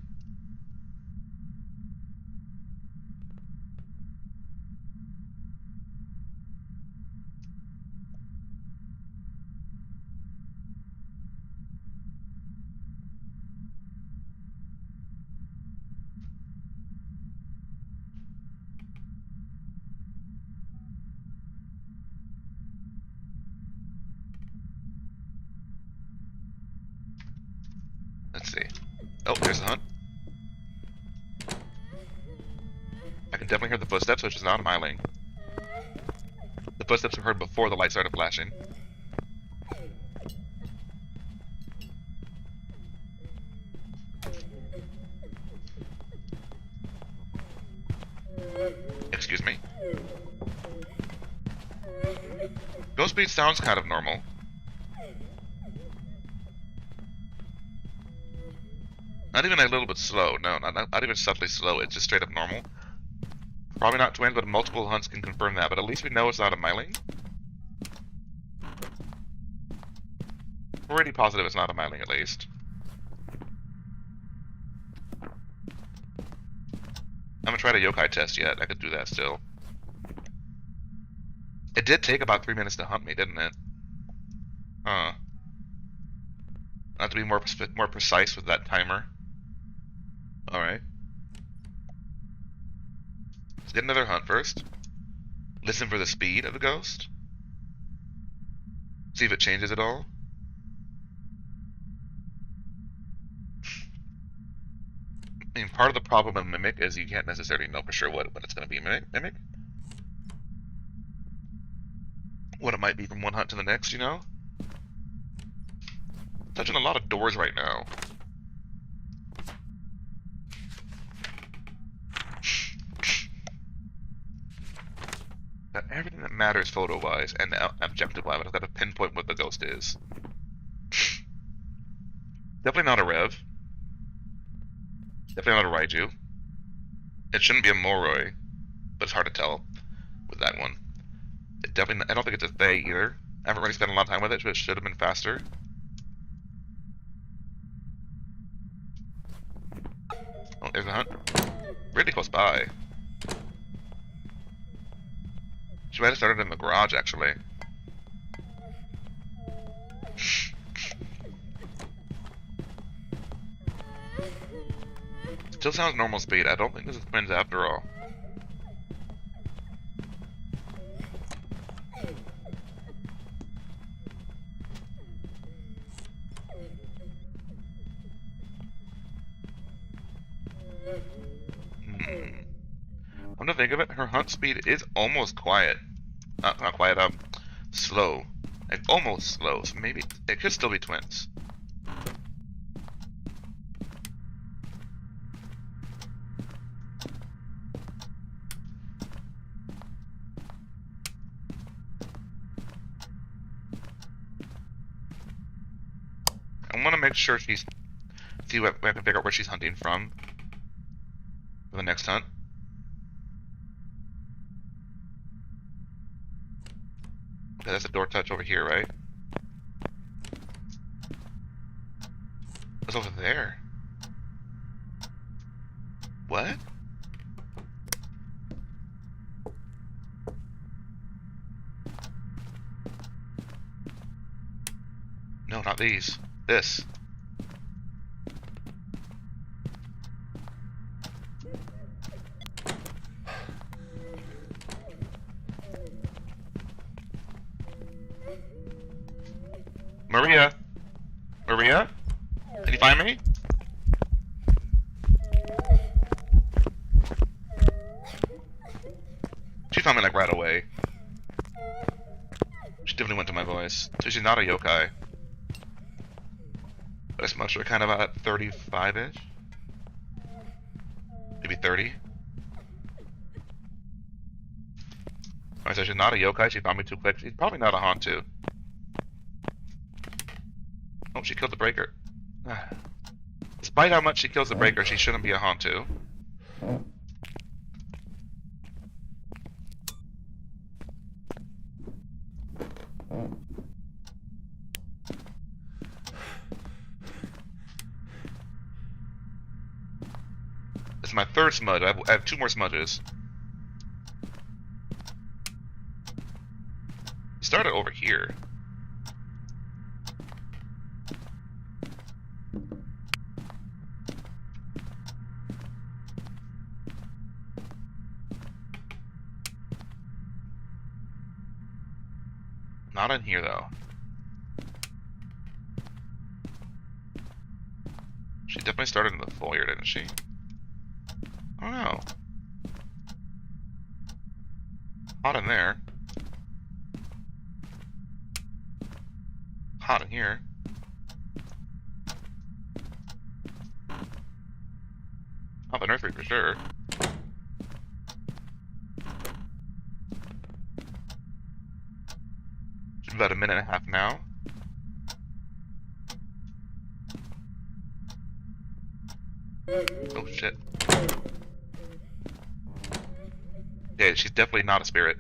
Speaker 1: Let's see. Oh, there's the hunt. I can definitely hear the footsteps, which is not a myling. The footsteps were heard before the light started flashing. Excuse me. Ghost speed sounds kind of normal. Not even a little bit slow. No, not even subtly slow. It's just straight up normal. Probably not twins, but multiple hunts can confirm that. But at least we know it's not a myling. Pretty positive it's not a myling, at least. I haven't tried a yokai test yet. I could do that still. It did take about 3 minutes to hunt me, didn't it? Huh. I have to be more precise with that timer. Alright. Let's get another hunt first. Listen for the speed of the ghost. See if it changes at all. I mean, part of the problem with Mimic is you can't necessarily know for sure what it's going to be. Mimic? What it might be from one hunt to the next, you know? Touching a lot of doors right now. Got everything that matters photo-wise and objective-wise. I've got to pinpoint what the ghost is. Definitely not a Rev. Definitely not a Raiju. It shouldn't be a Moroi, but it's hard to tell with that one. It definitely, I don't think it's a Thay either. I haven't really spent a lot of time with it, but it should have been faster. Oh, there's a hunt. Really close by. She might have started in the garage, actually. Still sounds normal speed. I don't think this is twins after all. Come to think of it, her hunt speed is almost quiet. Not quiet, slow. Like, almost slow, so maybe it could still be twins. I want to make sure see what I can figure out where she's hunting from for the next hunt. Okay, that's a door touch over here, right? What's over there? What? No, not these. This. Maria? Maria? Can you find me? She found me like right away. She definitely went to my voice. So she's not a yokai. But I smushed her kind of at 35-ish. Maybe 30. Alright, so she's not a yokai. She found me too quick. She's probably not a Hantu. Oh, she killed the breaker. Despite how much she kills the breaker, she shouldn't be a Hantu. This is my third smudge. I have 2 more smudges. You started over here. Not in here, though. She definitely started in the foyer, didn't she? I don't know. Hot in there. Hot in here. Hot in nursery for sure. It's about a minute and a half now. Oh shit. Yeah, she's definitely not a spirit.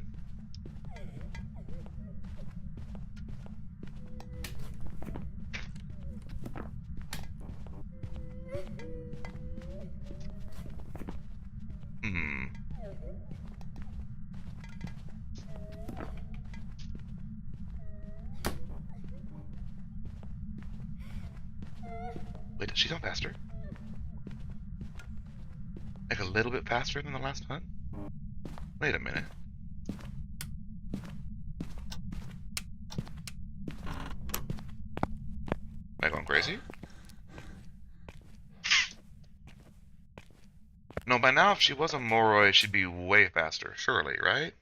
Speaker 1: Wait, did she go faster? Like a little bit faster than the last hunt? Wait a minute. Am I going crazy? No, by now if she was a Moroi, she'd be way faster, surely, right?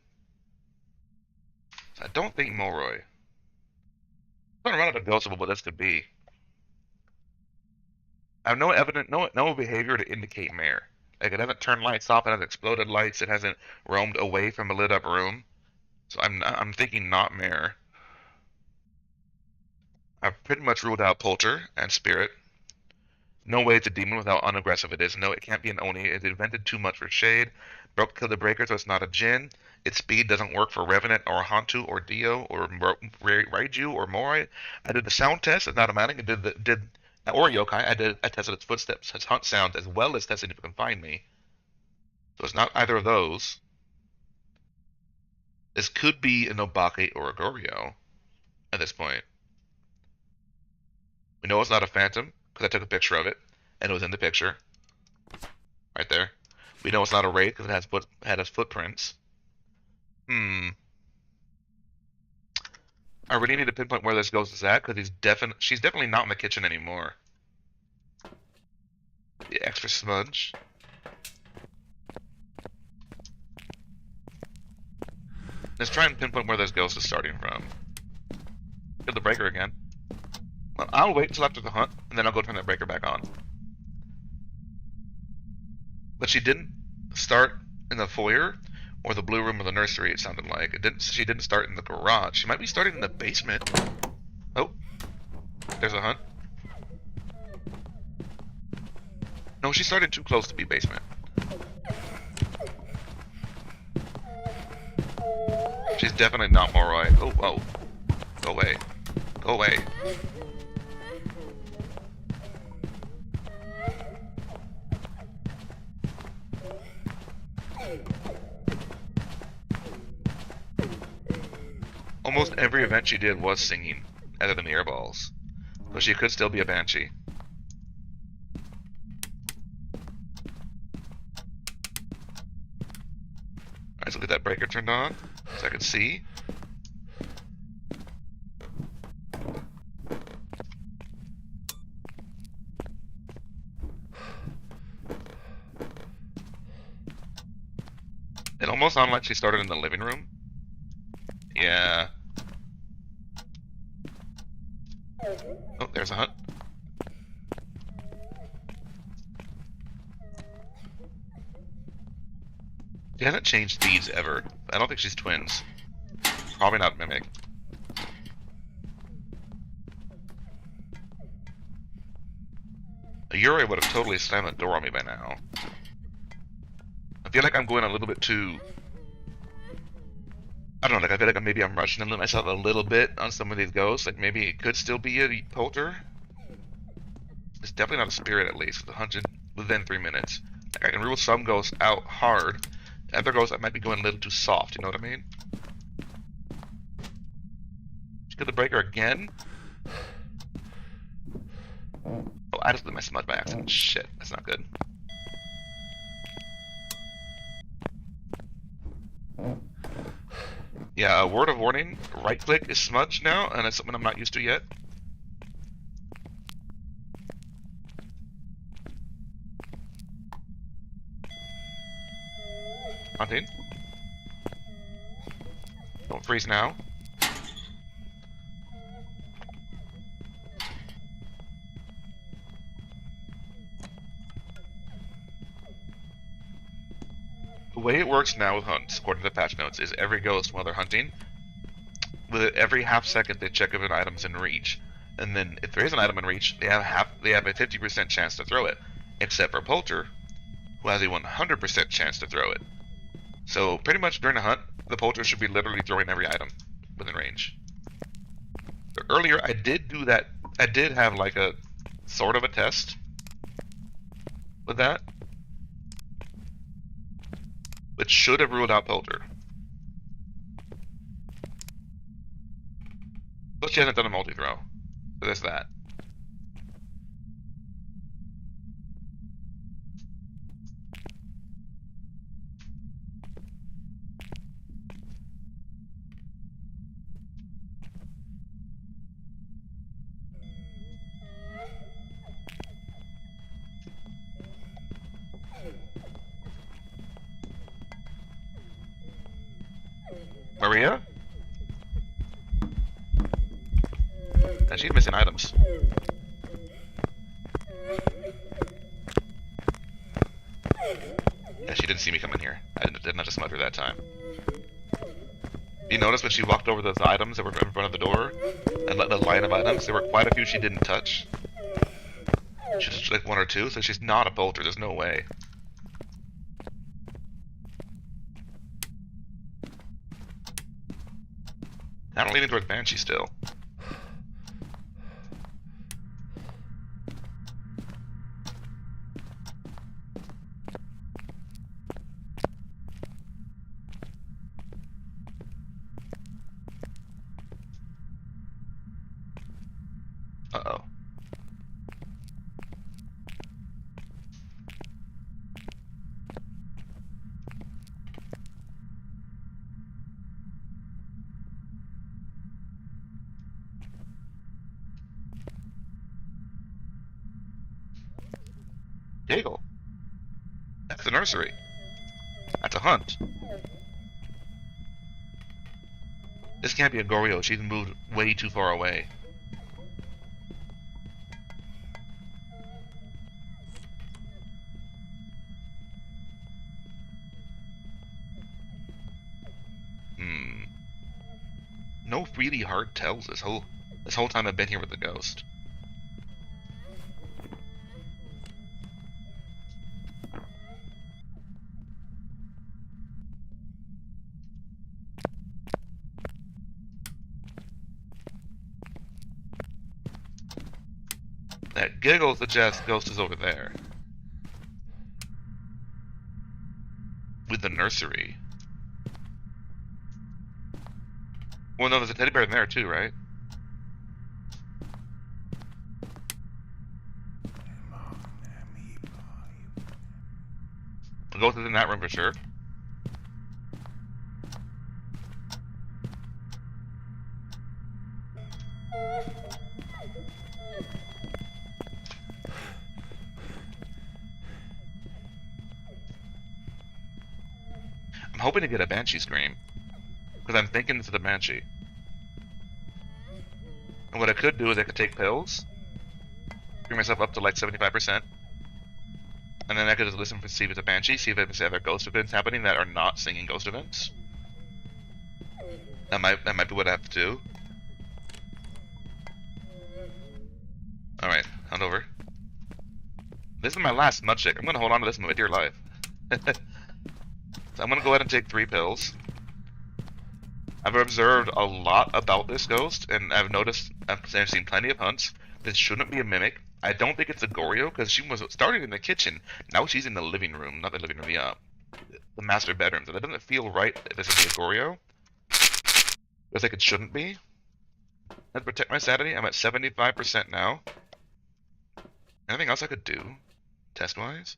Speaker 1: I don't think Moroi. I'm gonna run out of ghosts of what this could be. I have no behavior to indicate mare. Like, it hasn't turned lights off, it hasn't exploded lights, it hasn't roamed away from a lit up room. So I'm thinking not mare. I've pretty much ruled out Polter and Spirit. No way it's a demon with how unaggressive it is. No, it can't be an Oni. It invented too much for shade. Broke killed the breaker, so it's not a Jin. Its speed doesn't work for Revenant or Hantu or Dio or Raiju or Moroi. I did the sound test. It's not automatic. Or yokai. I tested its footsteps, its hunt sounds, as well as testing if it can find me. So it's not either of those. This could be an Obake or a Goryo at this point. We know it's not a phantom because I took a picture of it and it was in the picture right there. We know it's not a wraith because it has footprints. I really need to pinpoint where this ghost is at because she's definitely not in the kitchen anymore. The extra smudge. Let's try and pinpoint where this ghost is starting from. Kill the breaker again. Well, I'll wait till after the hunt, and then I'll go turn that breaker back on. But she didn't start in the foyer or the blue room or the nursery, it sounded like. She didn't start in the garage. She might be starting in the basement. Oh, there's a hunt. No, she started too close to be basement. She's definitely not Moroi. Oh, whoa. Go away. Go away. Almost every event she did was singing, other than the airballs. But she could still be a banshee. Alright, so get that breaker turned on, so I can see. It almost sounded like she started in the living room. Yeah. Oh, there's a hunt. She hasn't changed speeds ever. I don't think she's twins. Probably not Mimic. A Yurei would have totally slammed the door on me by now. I feel like I'm going a little bit too... I don't know, like I feel like maybe I'm rushing into myself a little bit on some of these ghosts. Like maybe it could still be a polter. It's definitely not a spirit, at least. The hunted within 3 minutes. Like I can rule some ghosts out hard. Other ghosts I might be going a little too soft. You know what I mean? She killed the breaker again. Oh, I just lit my smudge by accident. Shit, that's not good. Yeah, a word of warning. Right click is smudge now, and it's something I'm not used to yet. Hunting. Don't freeze now. The way it works now with hunts, according to the patch notes, is every ghost while they're hunting, with every half second they check if an item's in reach, and then if there is an item in reach, they have a 50% chance to throw it, except for Polter, who has a 100% chance to throw it. So pretty much during a hunt, the Polter should be literally throwing every item within range. But earlier, I did do that. I did have like a sort of a test with that, which should have ruled out Polter. But she hasn't done a multi-throw, so there's that. Maria? And she's missing items. Yeah, she didn't see me come in here. I did not just smother her that time. You notice when she walked over those items that were in front of the door, and let the line of items, there were quite a few she didn't touch. She just like 1 or 2, so she's not a bolter, there's no way. I'm leaning towards Banshee still. Uh-oh. Daigle. That's the nursery. That's a hunt. This can't be a Goryo. She's moved way too far away. No really hard tells this whole time I've been here with the ghost. That giggle suggests ghost is over there. With the nursery. Well, no, there's a teddy bear in there too, right? The ghost is in that room for sure. I'm hoping to get a Banshee scream. Because I'm thinking this is a Banshee. And what I could do is I could take pills. Bring myself up to like 75%. And then I could just listen to see if it's a Banshee, see if there's other ghost events happening that are not singing ghost events. That might be what I have to do. Alright, hand over. This is my last mud shake. I'm gonna hold on to this in my dear life. So I'm gonna go ahead and take 3 pills. I've observed a lot about this ghost, and I've seen plenty of hunts. This shouldn't be a mimic. I don't think it's a Goryo, because she was started in the kitchen. Now she's in the living room, not the living room, the master bedroom. So that doesn't feel right if this would be a Goryo. Feels like it shouldn't be. Let's protect my sanity. I'm at 75% now. Anything else I could do, test-wise?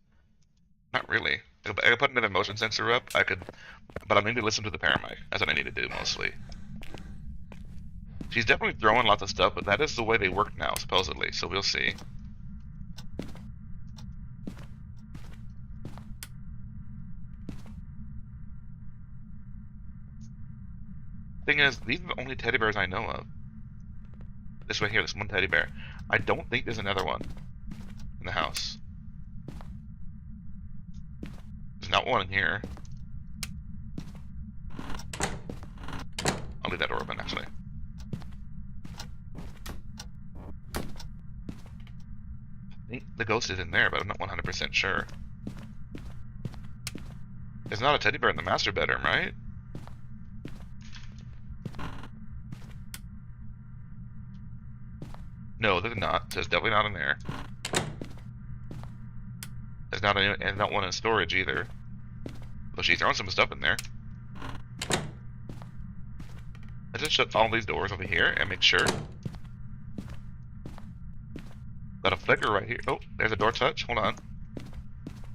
Speaker 1: Not really. I could put another motion sensor up. But I need to listen to the paramic. That's what I need to do mostly. She's definitely throwing lots of stuff, but that is the way they work now, supposedly. So we'll see. Thing is, these are the only teddy bears I know of. This right here, this one teddy bear. I don't think there's another one in the house. There's not one in here. I'll leave that door open, actually. I think the ghost is in there, but I'm not 100% sure. There's not a teddy bear in the master bedroom, right? No, there's not. So it's definitely not in there. There's not any, and not one in storage either. Though she's throwing some stuff in there. I just shut all these doors over here and make sure. Got a flicker right here. Oh, there's a door touch. Hold on.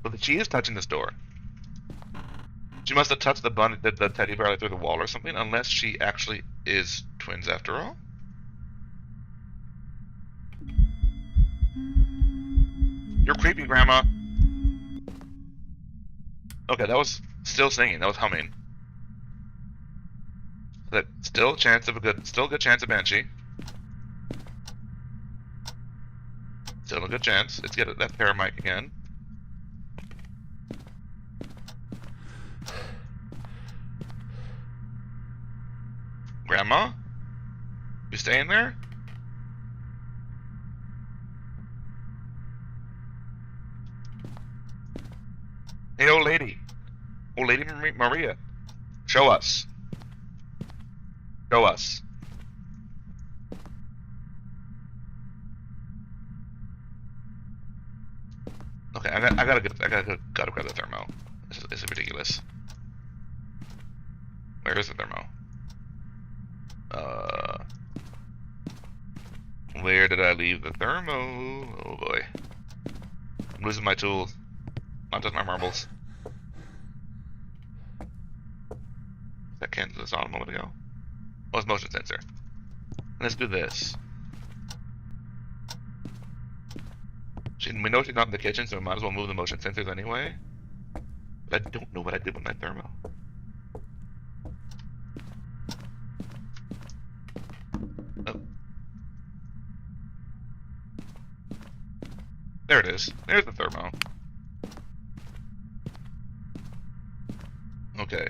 Speaker 1: But she is touching this door. She must have touched the teddy bear through the wall or something, unless she actually is twins after all. You're creepy, Grandma. Okay, that was still singing. That was humming. That still a good chance of Banshee. Still a good chance. Let's get that paramic again. Grandma? You staying there? Hey, old lady. Old lady Maria. Show us. Show us. Okay, I gotta grab the thermo. This is ridiculous. Where is the thermo? Where did I leave the thermo? Oh boy. I'm losing my tools. Not just my marbles. That can was on a moment ago. Oh, it's motion sensor. Let's do this. We know she's not in the kitchen, so we might as well move the motion sensors anyway. But I don't know what I did with my thermo. There it is. There's the thermo. Okay.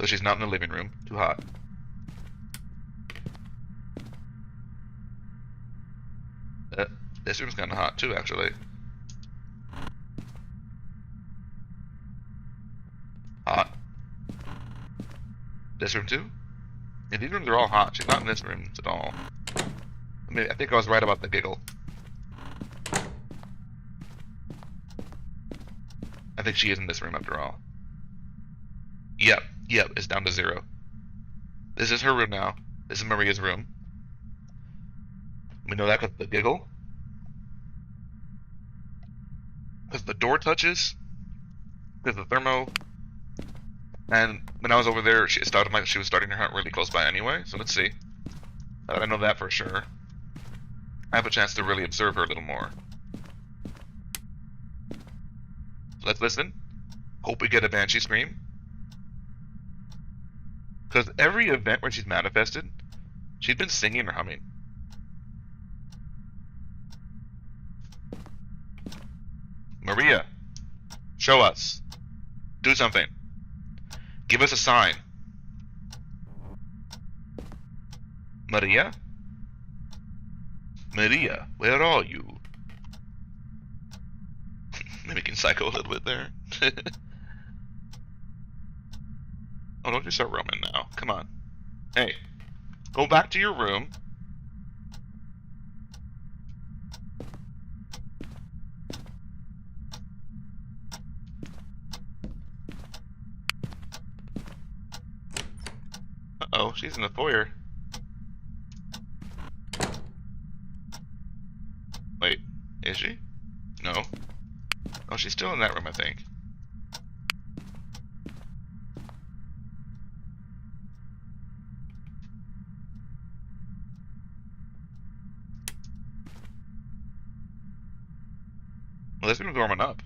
Speaker 1: So she's not in the living room. Too hot. This room's kind of hot too, actually. Hot. This room too? Yeah, these rooms are all hot. She's not in this room at all. I mean, I think I was right about the giggle. I think she is in this room after all. Yep, it's down to 0. This is her room now. This is Maria's room. We know that because the giggle. Because the door touches. Because the thermo. And when I was over there, she was starting her hunt really close by anyway. So let's see. I know that for sure. I have a chance to really observe her a little more. So let's listen. Hope we get a Banshee scream. Because every event where she's manifested, she's been singing or humming. Maria, show us. Do something. Give us a sign. Maria? Maria, where are you? Mimicking Psycho a little bit there. Oh, don't you start roaming now. Come on. Hey, go back to your room. Uh-oh, she's in the foyer. Wait, is she? No. Oh, she's still in that room, I think. Well, this room's warming up.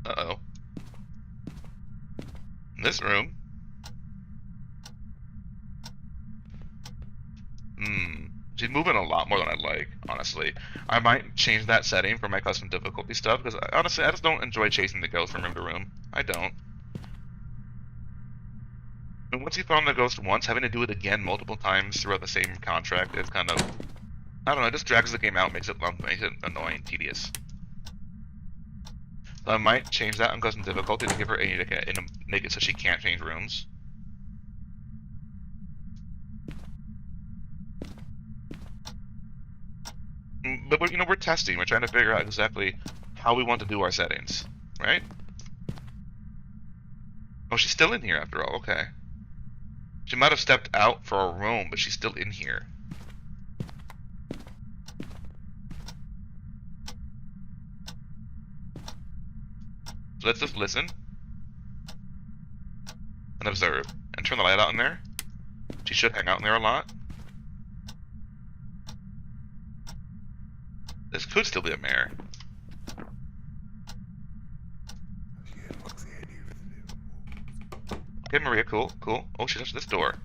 Speaker 1: Uh-oh. In this room. She's moving a lot more than I'd like, honestly. I might change that setting for my custom difficulty stuff, because honestly, I just don't enjoy chasing the ghost from room to room. I don't. And once you found the ghost once, having to do it again multiple times throughout the same contract is kind of... I don't know, it just drags the game out, makes it annoying, tedious. So I might change that on custom difficulty to give her make it so she can't change rooms. But we're testing. We're trying to figure out exactly how we want to do our settings, right? Oh, she's still in here after all. Okay. She might have stepped out for a roam, but she's still in here. So let's just listen and observe and turn the light out in there. She should hang out in there a lot. This could still be a mare. Okay, Maria, cool. Oh, she touched this door.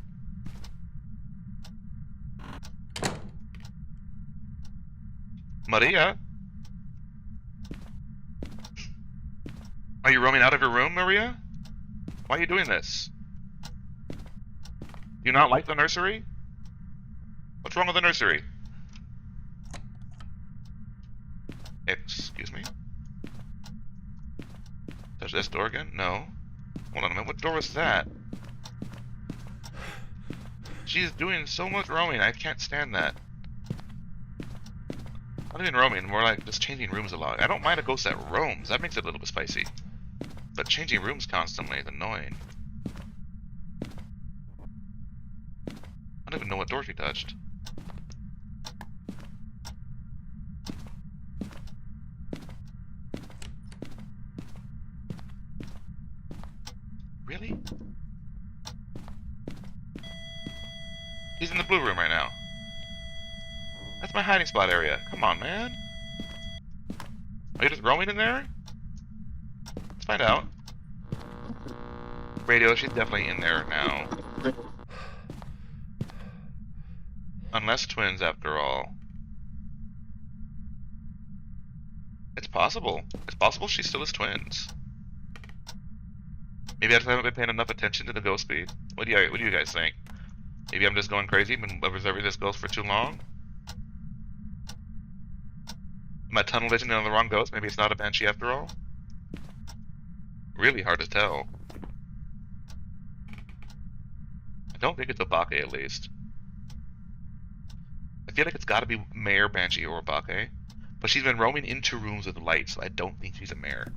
Speaker 1: Maria? Are you roaming out of your room, Maria? Why are you doing this? Do you not like the nursery? What's wrong with the nursery? Excuse me? Touch this door again? No. Hold on a minute, what door was that? She's doing so much roaming, I can't stand that. Not even roaming, more like just changing rooms a lot. I don't mind a ghost that roams, that makes it a little bit spicy. But changing rooms constantly is annoying. I don't even know what door she touched. Really? He's in the blue room right now. That's my hiding spot area. Come on, man. Are you just roaming in there? Let's find out. Radio, she's definitely in there now. Unless twins, after all. It's possible. It's possible she still has twins. Maybe I just haven't been paying enough attention to the ghost speed. What do you guys think? Maybe I'm just going crazy and observing this ghost for too long? Am I tunnel visioning on the wrong ghost? Maybe it's not a banshee after all? Really hard to tell. I don't think it's a Bake at least. I feel like it's gotta be mare, banshee, or Bake. But she's been roaming into rooms with light, so I don't think she's a mare.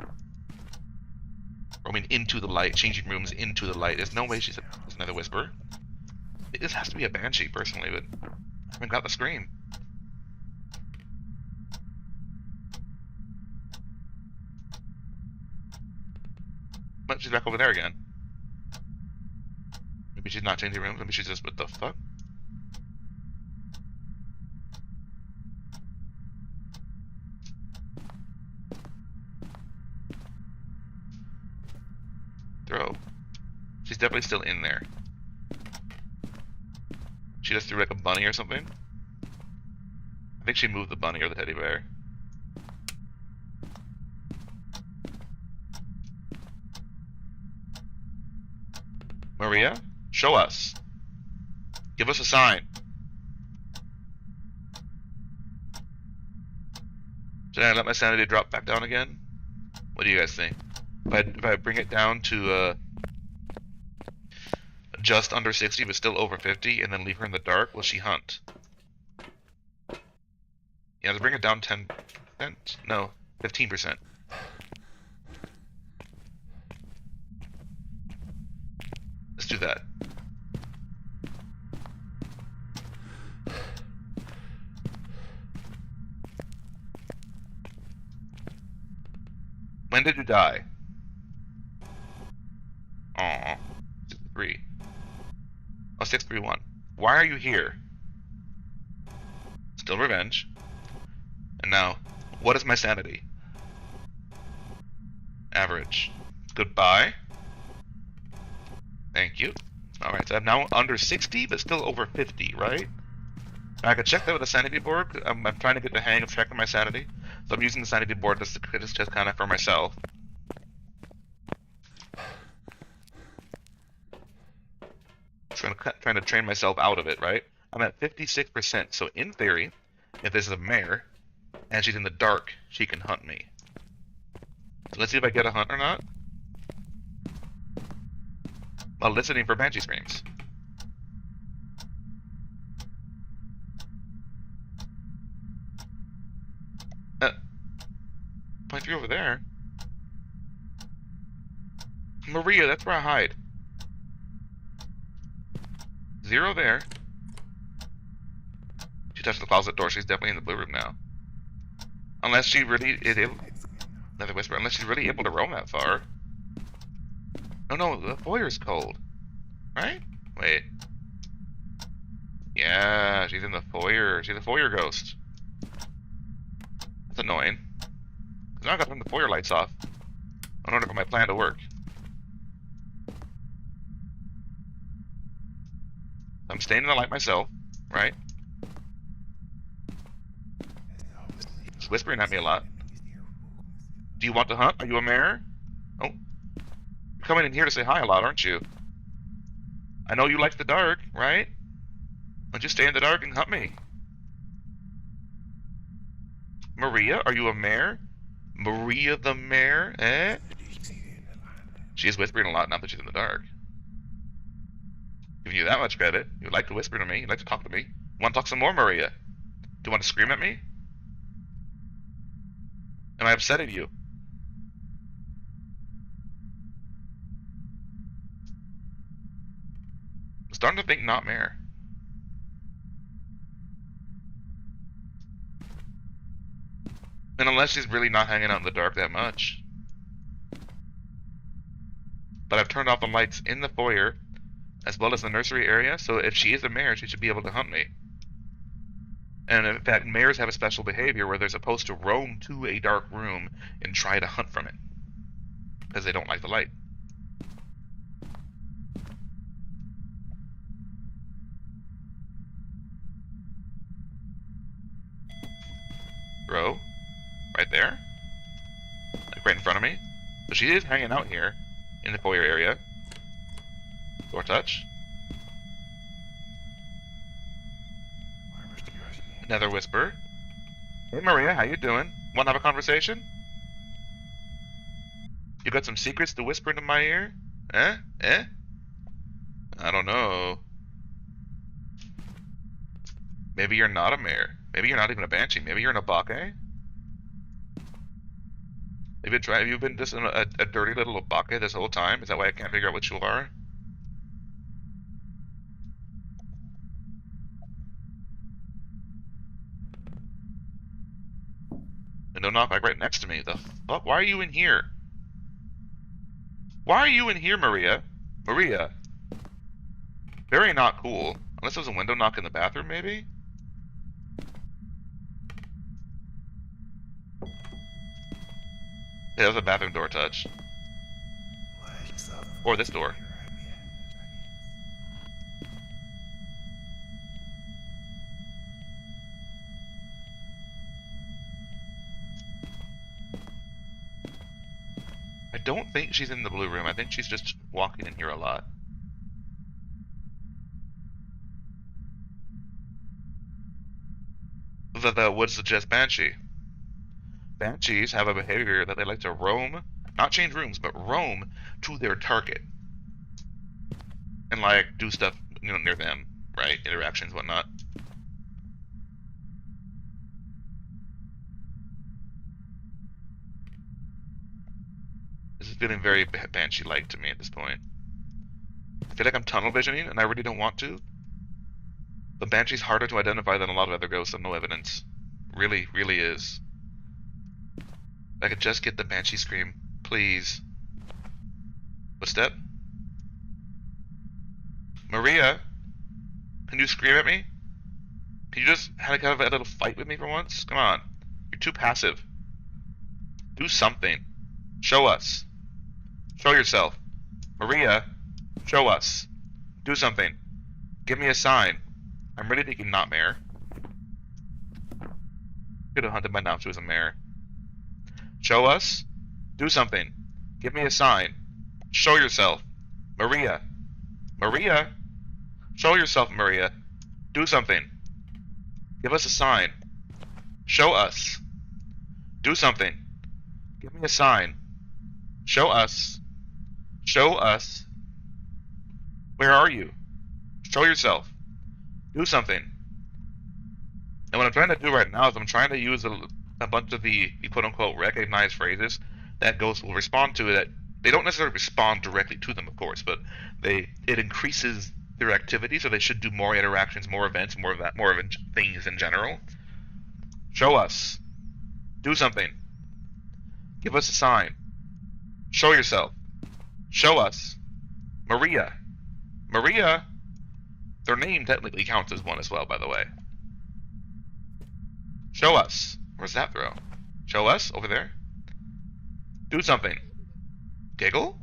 Speaker 1: Roaming into the light, changing rooms into the light. There's no way she's another whisper. This has to be a banshee, personally, but I haven't got the scream. But she's back over there again. Maybe she's not changing rooms. Maybe she's just, what the fuck? Throw. She's definitely still in there. She just threw like a bunny or something. I think she moved the bunny or the teddy bear. Maria, show us. Give us a sign. Should I let my sanity drop back down again? What do you guys think? If I bring it down to just under 60 but still over 50 and then leave her in the dark, will she hunt? Yeah, let's bring it down 10%. No, 15%. Let's do that. When did you die? Aww. 63. Oh, 631. Why are you here? Still revenge. And now, what is my sanity? Average. Goodbye. Thank you. Alright, so I'm now under 60, but still over 50, right? Now I could check that with a sanity board. I'm trying to get the hang of checking my sanity. So I'm using the sanity board just kind of for myself. Trying to train myself out of it, right? I'm at 56%, so in theory, if this is a mare, and she's in the dark, she can hunt me. So let's see if I get a hunt or not. While listening for banshee screams. Point 3 over there. Maria, that's where I hide. 0 there. She touched the closet door. She's definitely in the blue room now. Unless she really is able... Another whisper. Unless she's really able to roam that far. No, the foyer's cold. Right? Wait. Yeah, she's in the foyer. She's a foyer ghost. That's annoying. Because now I gotta turn the foyer lights off in order for my plan to work. I'm staying in the light myself, right? It's whispering at me a lot. Do you want to hunt? Are you a mare? Oh. You're coming in here to say hi a lot, aren't you? I know you like the dark, right? Why don't you stay in the dark and hunt me? Maria, are you a mare? Maria the mare, eh? She is whispering a lot now that she's in the dark. Giving you that much credit. You like to whisper to me. You like to talk to me. Want to talk some more, Maria? Do you want to scream at me? Am I upsetting you? I'm starting to think not mare. And unless she's really not hanging out in the dark that much. But I've turned off the lights in the foyer as well as the nursery area, so if she is a mare, she should be able to hunt me. And in fact, mares have a special behavior where they're supposed to roam to a dark room and try to hunt from it. Because they don't like the light. Throw. Right there. right in front of me. So she is hanging out here in the foyer area. Door touch. Another whisper. Hey Maria, how you doing? Wanna have a conversation? You got some secrets to whisper into my ear? Eh? Eh? I don't know. Maybe you're not a mare. Maybe you're not even a banshee. Maybe you're an abake. Have you been just a dirty little abake this whole time? Is that why I can't figure out what you are? And don't knock like right next to me. The fuck? Why are you in here? Why are you in here, Maria? Maria. Very not cool. Unless there's a window knock in the bathroom, maybe? Yeah, there's a bathroom door touch. Or this door. I don't think she's in the blue room. I think she's just walking in here a lot. The would suggest Banshee. Banshees have a behavior that they like to roam, not change rooms, but roam to their target. And like do stuff, you know, near them, right? Interactions, whatnot. This is feeling very Banshee-like to me at this point. I feel like I'm tunnel visioning, and I really don't want to. But Banshee's harder to identify than a lot of other ghosts with no evidence. Really, really is. If I could just get the Banshee scream, please. Footstep? Maria? Can you scream at me? Can you just have a little fight with me for once? Come on. You're too passive. Do something. Show us. Show yourself. Maria, show us. Do something. Give me a sign. I'm really thinking not mare. Could have hunted by now if she was a mare. Show us. Do something. Give me a sign. Show yourself. Maria. Maria. Show yourself, Maria. Do something. Give us a sign. Show us. Do something. Give me a sign. Show us. Show us. Where are you? Show yourself. Do something. And what I'm trying to do right now is I'm trying to use a bunch of the quote-unquote recognized phrases that ghosts will respond to. That they don't necessarily respond directly to them, of course, but it increases their activity, so they should do more interactions, more events, more things in general. Show us. Do something. Give us a sign. Show yourself. Show us. Maria. Maria. Their name technically counts as one as well, by the way. Show us. Where's that throw? Show us? Over there? Do something. Giggle?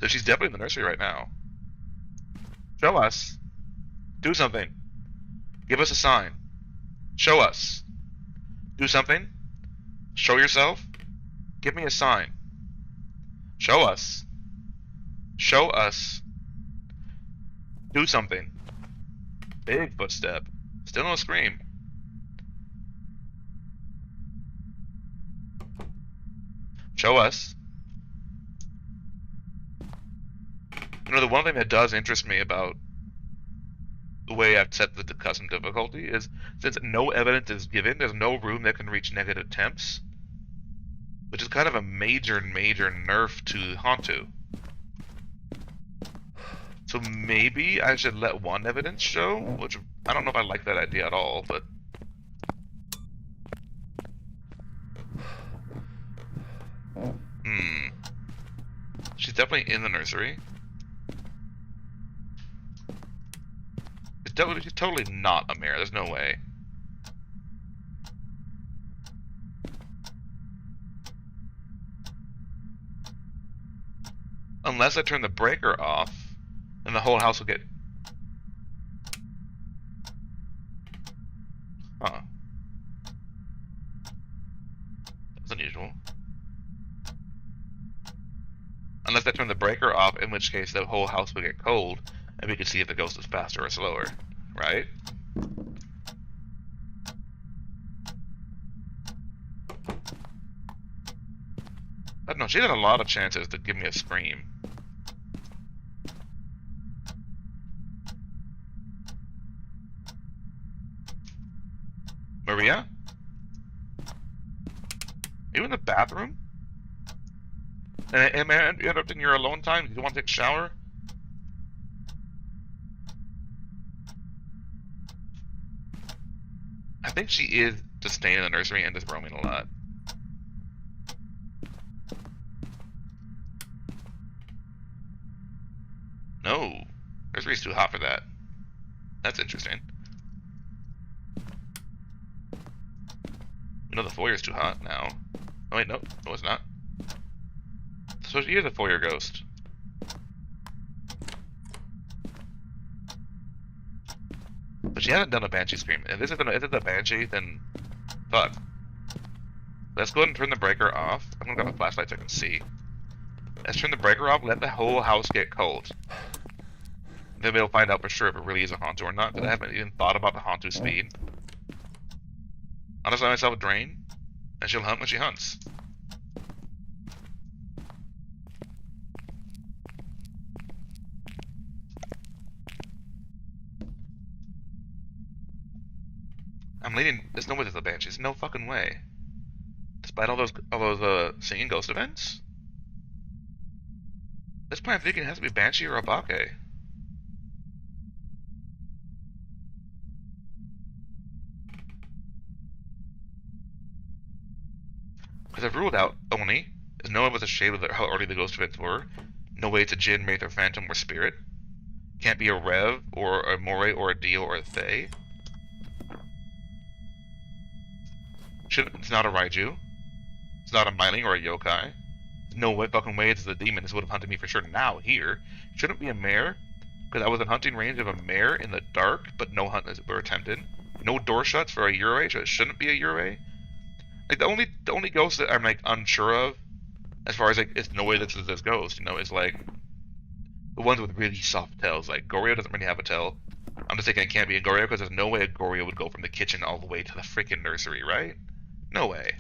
Speaker 1: So she's definitely in the nursery right now. Show us. Do something. Give us a sign. Show us. Do something. Show yourself. Give me a sign. Show us. Show us. Do something. Big footstep. Still no scream. Show us. You know, the one thing that does interest me about the way I've set the custom difficulty is, since no evidence is given, there's no room that can reach negative temps, which is kind of a major nerf to Hantu. So maybe I should let one evidence show, which I don't know if I like that idea at all, but... She's definitely in the nursery. She's totally not a mare, there's no way. Unless I turn the breaker off, then the whole house will get... Huh. That's unusual. Unless I turn the breaker off, in which case the whole house would get cold, and we could see if the ghost is faster or slower, right? I don't know, she had a lot of chances to give me a scream. Maria? Are you in the bathroom? And am I interrupting your alone time? Do you want to take a shower? I think she is just staying in the nursery and just roaming a lot. No. Nursery's too hot for that. That's interesting. You know the foyer's too hot now. Oh wait, no. No, it's not. So she is a foyer ghost. But she hasn't done a Banshee scream. If this isn't a Banshee, then fuck. Let's go ahead and turn the breaker off. I'm gonna grab a flashlight so I can see. Let's turn the breaker off, let the whole house get cold. Then we'll find out for sure if it really is a Hantu or not, because I haven't even thought about the Hantu speed. I'll just let myself drain, and she'll hunt when she hunts. I'm leading. There's no way there's a Banshee. There's no fucking way. Despite all those singing ghost events. This point I'm thinking it has to be Banshee or Obake. Because I've ruled out Oni, as no one was a shade of how early the ghost events were. No way it's a Jinn, Wraith, or Phantom, or Spirit. Can't be a Rev, or a Moray, or a Dio, or a Thay. It's not a Raiju. It's not a Myling or a Yokai. No way, fucking way it's the demon. This would have hunted me for sure now, here. Shouldn't be a mare, because I was in hunting range of a mare in the dark, but no hunt were attempted. No door shuts for a Yurei, so it shouldn't be a Yurei. Like, the only ghost that I'm, like, unsure of, as far as, like, it's no way this is this ghost, you know, is, like, the ones with really soft tails. Like, Goryo doesn't really have a tail. I'm just thinking it can't be a Goryo, because there's no way a Goryo would go from the kitchen all the way to the freaking nursery, right? No way.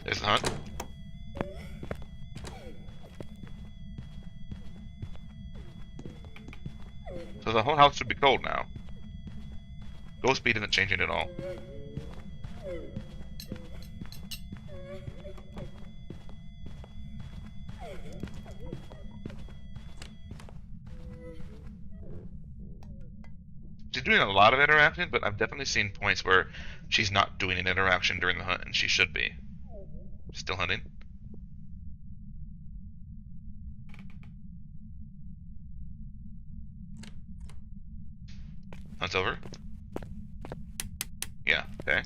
Speaker 1: There's the hunt. So the whole house should be cold now. Ghost speed isn't changing at all. She's doing a lot of interaction, but I've definitely seen points where she's not doing an interaction during the hunt, and she should be. Still hunting. Hunt's over. Yeah, okay.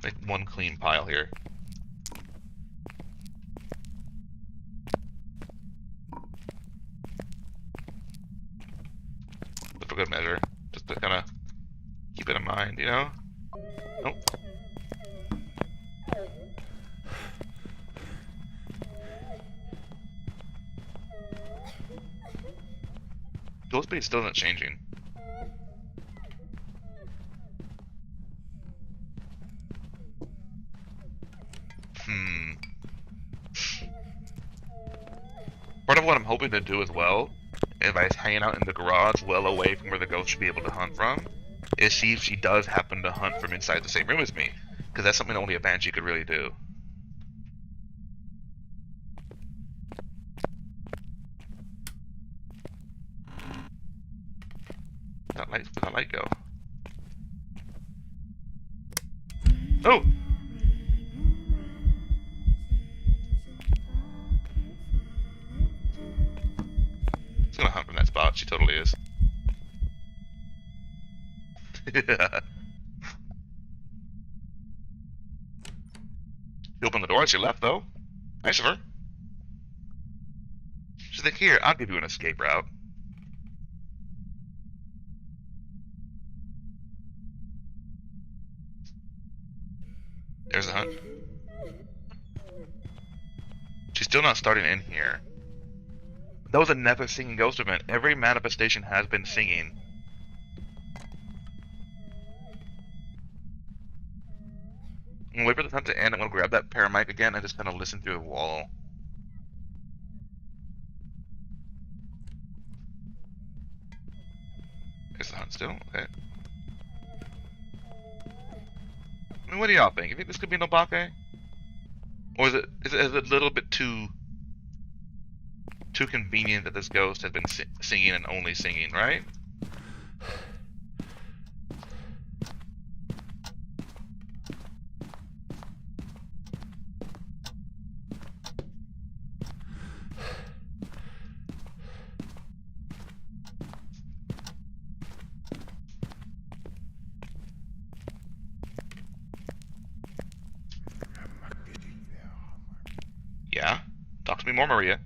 Speaker 1: Make one clean pile here. For good measure, just to kind of keep it in mind, you know? Nope. Ghost speed still isn't changing. Part of what I'm hoping to do as well, if I was hanging out in the garage well away from where the ghost should be able to hunt from, is see if she does happen to hunt from inside the same room as me. Because that's something only a Banshee could really do. Where'd that light go? Oh! She's gonna hunt from that spot. She totally is. She opened the door as she left, though. Nice of her. She's like, here, I'll give you an escape route. There's the hunt. She's still not starting in here. That was another singing ghost event. Every manifestation has been singing. I'm gonna wait for the hunt to end. I'm gonna grab that paramic again and just kind of listen through the wall. There's the hunt still. Okay. I mean, what do y'all think? You think this could be an Obake? Or is it a little bit too convenient that this ghost has been singing and only singing, right? Yeah? Talk to me more, Maria.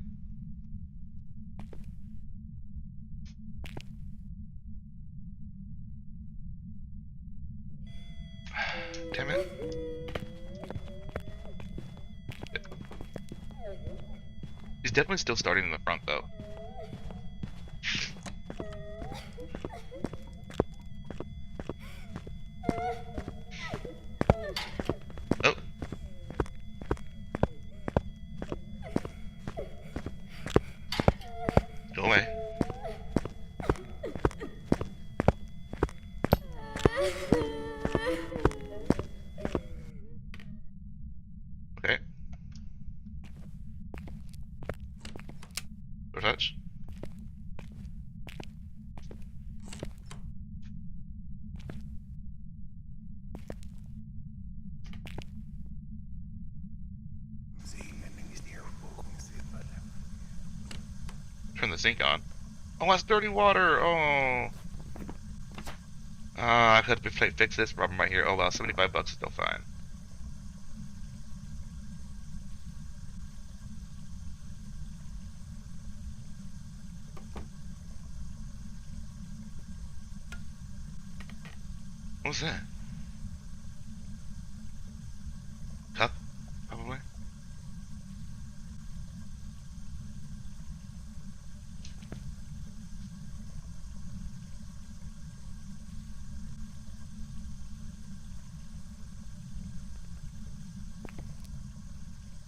Speaker 1: Damn it. He's definitely still starting in the front, though. Oh. Go away. Okay. Go touch. Turn the sink on. Oh, that's dirty water. Oh. I could fix this problem right here. Oh well, $75 is still fine. What was that? Cup? Probably.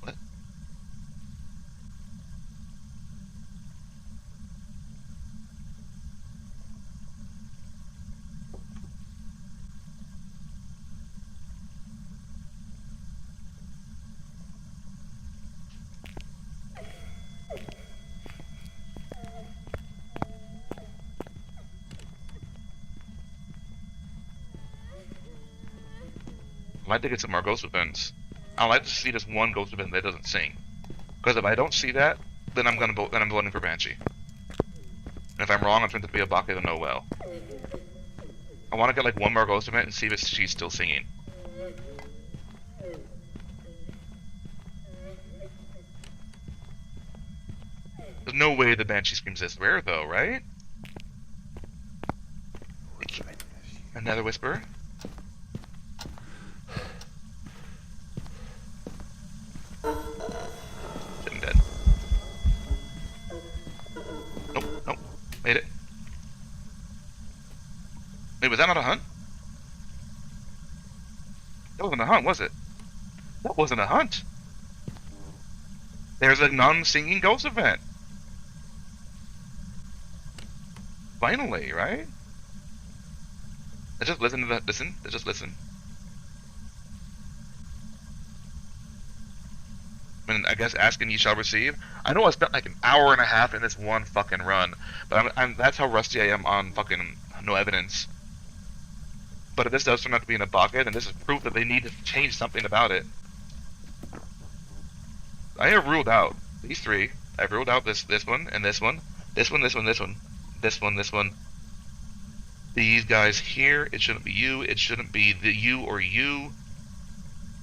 Speaker 1: What? I'd like to get some more ghost events. I'd like to see just one ghost event that doesn't sing. Because if I don't see that, then I'm voting for Banshee. And if I'm wrong, I'm trying to be a Bake, then oh well. I want to get like one more ghost event and see if she's still singing. There's no way the Banshee screams this rare though, right? Another whisper. Sitting dead. Nope, nope. Made it. Wait, was that not a hunt? That wasn't a hunt, was it? That wasn't a hunt. There's a non-singing ghost event. Finally, right? Let's just listen to that. Listen. Let's just listen. I mean, I guess asking you shall receive. I know I spent like an hour and a half in this one fucking run, but that's how rusty I am on fucking no evidence. But if this does turn out to be in a bucket, then this is proof that they need to change something about it. I have ruled out these three. I've ruled out this one and this one. This one, this one, this one. This one, this one. These guys here, it shouldn't be you. It shouldn't be the you or you.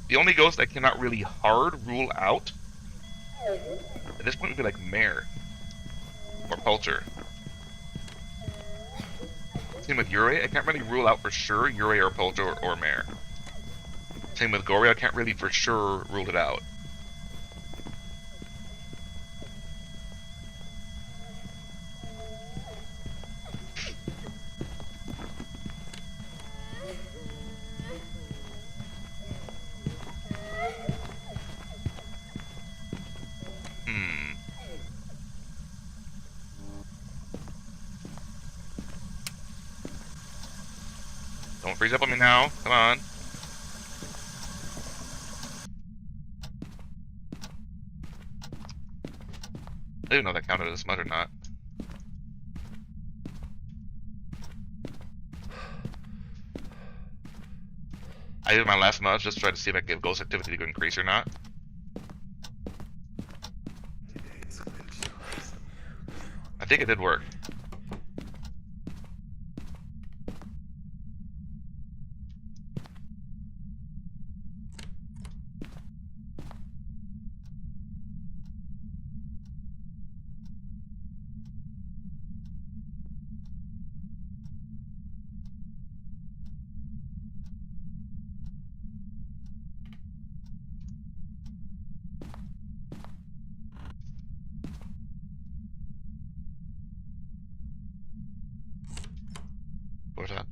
Speaker 1: The only ghost I cannot really hard rule out at this point would be like Mare or Poulter. Same with Yurei. I can't really rule out for sure Yurei or Poulter or Mare. Same with Goryo, I can't really for sure rule it out. Don't freeze up on me now. Come on. I didn't know that counted as smudge or not. I did my last smudge just to try to see if I could get ghost activity to increase or not. I think it did work. What's that?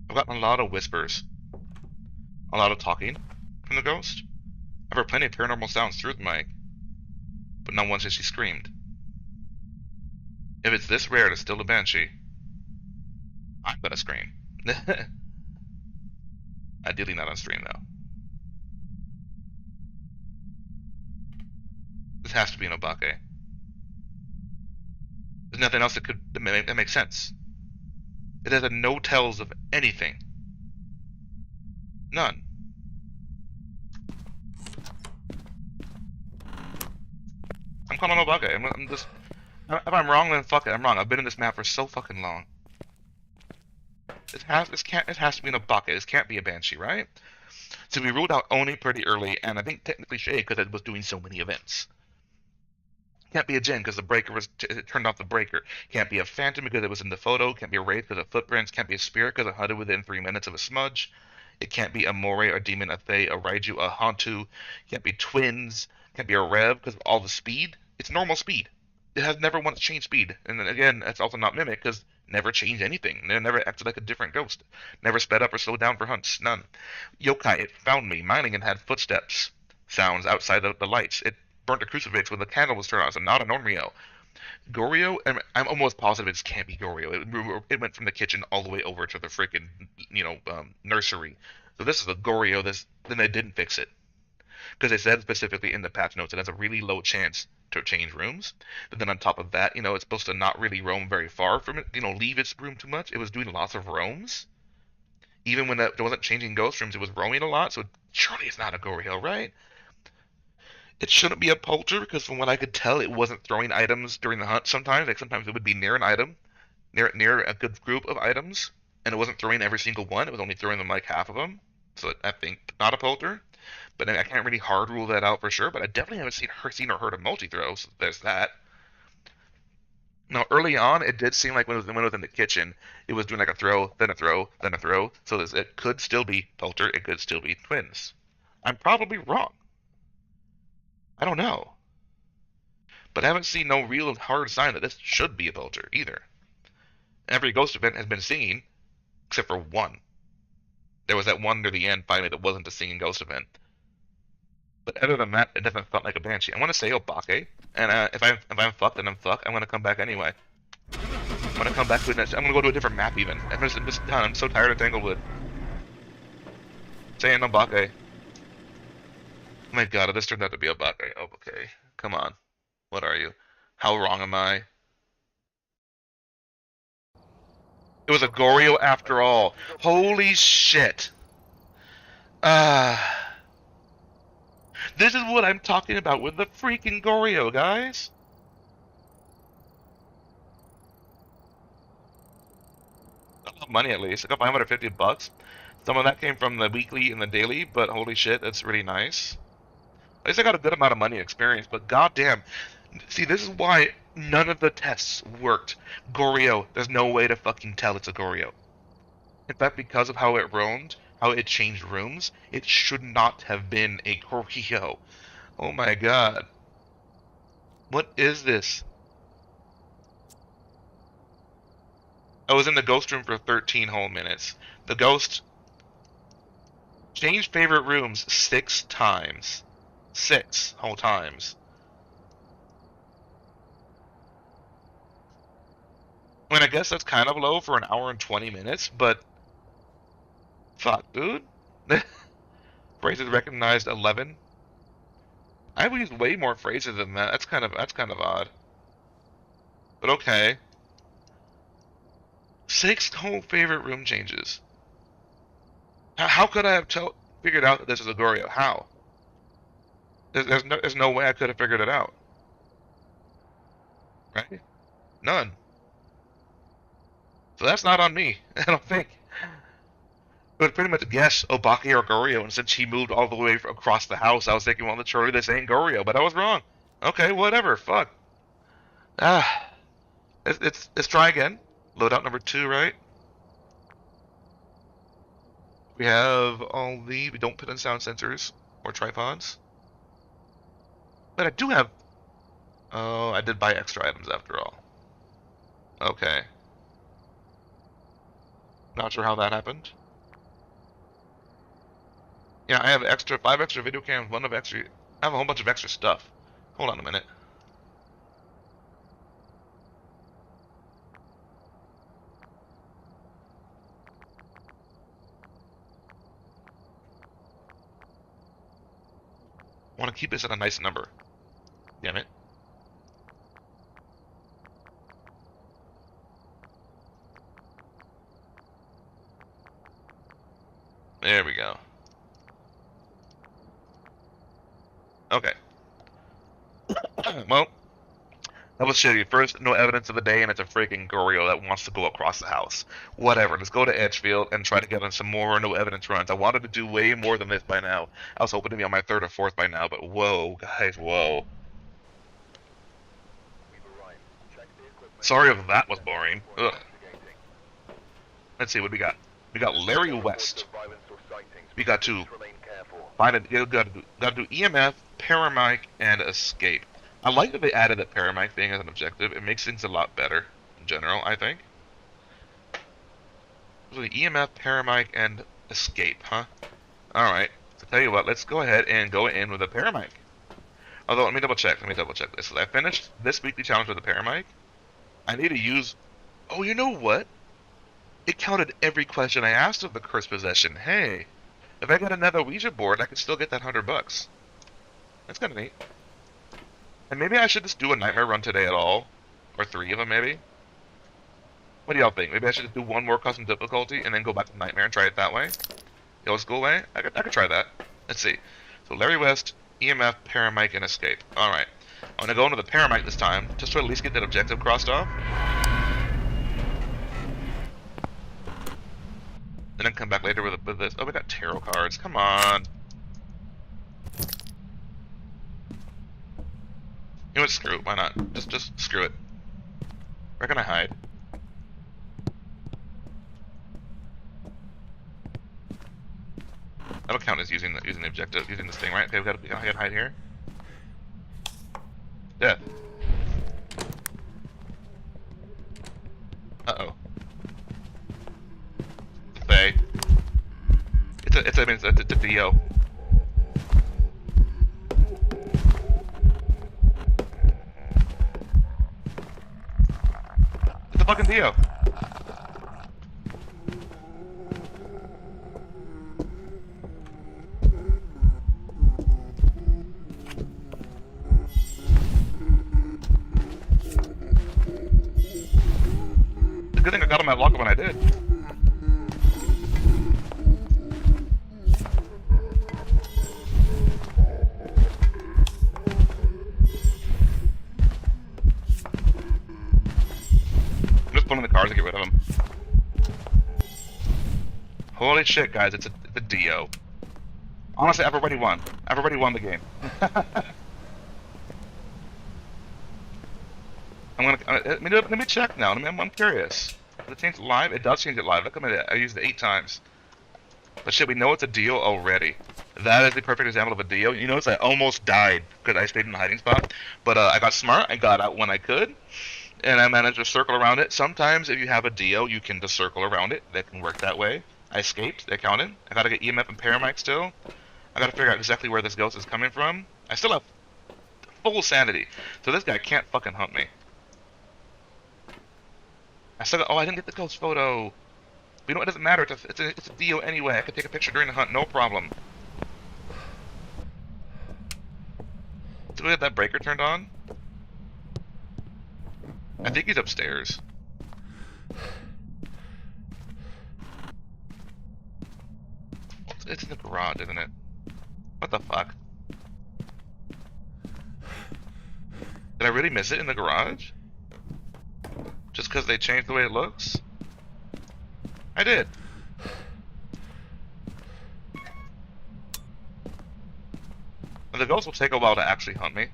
Speaker 1: I've gotten a lot of whispers. A lot of talking from the ghost. I've heard plenty of paranormal sounds through the mic. But not once has she screamed. If it's this rare to still a banshee, I'm gonna scream. Ideally not on stream though. This has to be an Obake. There's nothing else that makes sense. It has no tells of anything. None. I'm calling Obake. I'm just. If I'm wrong, then fuck it. I'm wrong. I've been in this map for so fucking long. It has to be an Obake. This can't be a Banshee, right? So we ruled out Oni pretty early, and I think technically Shay because it was doing so many events. Can't be a Jinn because the breaker was it turned off the breaker. Can't be a Phantom because it was in the photo. Can't be a Wraith because of footprints. Can't be a Spirit because it hunted within 3 minutes of a smudge. It can't be a Moray, a Demon, a Fae, a Raiju, a Hantu. Can't be twins. Can't be a Rev because of all the speed. It's normal speed. It has never once changed speed. And then again, that's also not Mimic because never changed anything. It never acted like a different ghost. Never sped up or slowed down for hunts. None. Yokai, it found me, mining and had footsteps sounds outside of the lights. It burnt a crucifix when the candle was turned on, so not an Onryo. Goryo, I'm almost positive it can't be Goryo. It went from the kitchen all the way over to the freaking, nursery. So this is a Goryo. Then they didn't fix it because they said specifically in the patch notes it has a really low chance to change rooms. But then on top of that, it's supposed to not really roam very far from it. Leave its room too much. It was doing lots of roams. Even when it wasn't changing ghost rooms, it was roaming a lot. So surely it's not a Goryo, right? It shouldn't be a Polter because from what I could tell, it wasn't throwing items during the hunt sometimes. Like sometimes it would be near an item, near a good group of items, and it wasn't throwing every single one. It was only throwing them like half of them. So I think not a Polter. But I can't really hard rule that out for sure. But I definitely haven't seen or heard of multi-throw, so there's that. Now, early on, it did seem like when it was in the kitchen, it was doing like a throw, then a throw, then a throw. So it could still be Polter, it could still be twins. I'm probably wrong. I don't know. But I haven't seen no real hard sign that this should be a Polter either. Every ghost event has been singing, except for one. There was that one near the end finally that wasn't a singing ghost event. But other than that, it doesn't felt like a banshee. I want to say Obake, and if I'm fucked, then I'm fucked. I'm gonna come back anyway. I'm gonna come back to it. I'm gonna go to a different map even. I'm just done. I'm so tired of Tanglewood. Saying Obake. Oh my god, this turned out to be Obake. Oh, okay. Come on. What are you? How wrong am I? It was a Goryo after all. Holy shit. This is what I'm talking about with the freaking Goryo, guys. I love money at least. I got $550. Some of that came from the weekly and the daily, but holy shit, that's really nice. At least I got a good amount of money experience, but goddamn. See, this is why none of the tests worked. Goryo, there's no way to fucking tell it's a Goryo. In fact, because of how it roamed, how it changed rooms, it should not have been a Goryo. Oh my god. What is this? I was in the ghost room for 13 whole minutes. The ghost changed favorite rooms 6 times. 6 whole times. I mean, I guess that's kind of low for an hour and 20 minutes, but fuck, dude. Phrases recognized 11. I would use way more phrases than that. That's kind of odd. But okay. 6 whole favorite room changes. How could I have figured out that this is a Goryo? How? There's no way I could have figured it out. Right? None. So that's not on me, I don't think. It was pretty much guess Obake or Goryo, and since he moved all the way across the house, I was thinking, well, surely this ain't Goryo, but I was wrong. Okay, whatever, fuck. Let's try again. Loadout number 2, right? We have we don't put in sound sensors or tripods. But I do have, oh, I did buy extra items after all. Okay. Not sure how that happened. Yeah, I have 5 extra video cams, I have a whole bunch of extra stuff. Hold on a minute. I want to keep this at a nice number. Damn it. There we go. Okay. Well, that was shitty. First, no evidence of the day, and it's a freaking Goryo that wants to go across the house. Whatever, let's go to Edgefield and try to get on some more no evidence runs. I wanted to do way more than this by now. I was hoping to be on my 3rd or 4th by now, but whoa, guys, whoa. Sorry if that was boring. Ugh. Let's see what we got. We got Larry West. We got to find it. Got to do EMF, Paramic, and Escape. I like that they added that Paramic being as an objective. It makes things a lot better in general, I think. So the EMF, Paramic, and Escape, huh? Alright. So tell you what, let's go ahead and go in with a Paramic. Although, let me double check this. So I finished this weekly challenge with a Paramic. I need to use... Oh, you know what? It counted every question I asked of the Cursed Possession. Hey, if I got another Ouija board, I could still get that $100. That's kind of neat. And maybe I should just do a nightmare run today at all. Or 3 of them, maybe. What do y'all think? Maybe I should just do 1 more custom difficulty and then go back to nightmare and try it that way? The old school way? I could try that. Let's see. So Larry West, EMF, Paramic, and Escape. Alright. I'm gonna go into the Paramic this time, just to at least get that objective crossed off. And then come back later with this. Oh, we got tarot cards. Come on. You know what? Screw it. Why not? Just screw it. Where can I hide? That'll count as using the objective, using this thing, right? Okay, I gotta hide here. Death. Uh-oh. Faye. It's a Dio. It's a fucking Dio. It's a good thing I got on my lock when I did. In the cars to get rid of them. Holy shit, guys! It's a Dio. Honestly, I've already won. I've already won the game. Let me check now. I'm curious. Does it change it live? It does change it live. Look at me. I used it 8 times. But shit, we know it's a deal already. That is the perfect example of a deal. You notice I almost died because I stayed in the hiding spot. But I got smart. I got out when I could. And I managed to circle around it. Sometimes if you have a deal, you can just circle around it. That can work that way. I escaped. That counted. I gotta get EMF and Paramite still. I gotta figure out exactly where this ghost is coming from. I still have full sanity. So this guy can't fucking hunt me. I still got, oh, I didn't get the ghost photo. But you know, it doesn't matter. It's a deal anyway. I could take a picture during the hunt, no problem. Do we have that breaker turned on? I think he's upstairs. It's in the garage, isn't it? What the fuck? Did I really miss it in the garage? Just because they changed the way it looks? I did. And the ghost will take a while to actually hunt me.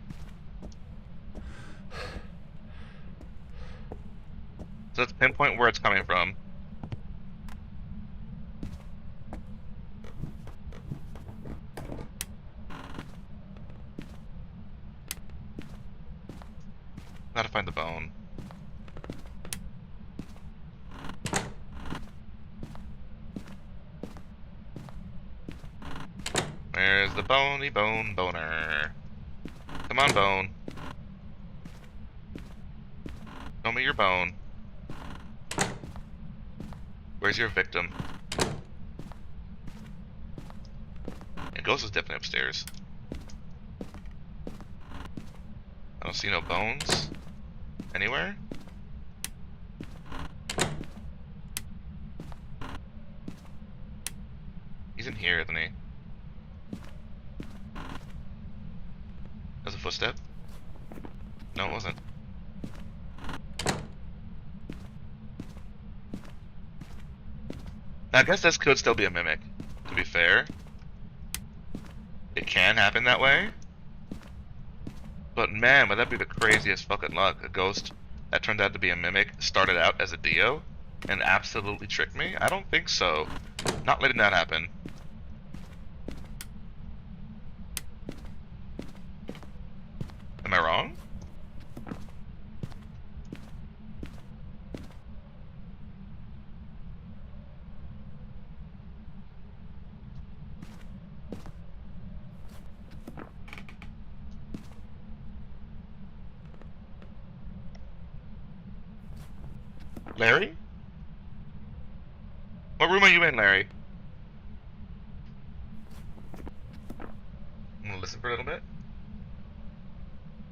Speaker 1: So let's pinpoint where it's coming from. Gotta find the bone. Where's the bony bone boner? Come on, bone. Show me your bone. Where's your victim? Yeah, ghost is definitely upstairs. I don't see no bones anywhere. He's in here, isn't he? There's a footstep. No, it wasn't. Now, I guess this could still be a mimic, to be fair. It can happen that way. But man, would that be the craziest fucking luck. A ghost that turned out to be a mimic started out as a Dio and absolutely tricked me? I don't think so. Not letting that happen. Am I wrong? Larry? What room are you in, Larry? I'm gonna listen for a little bit.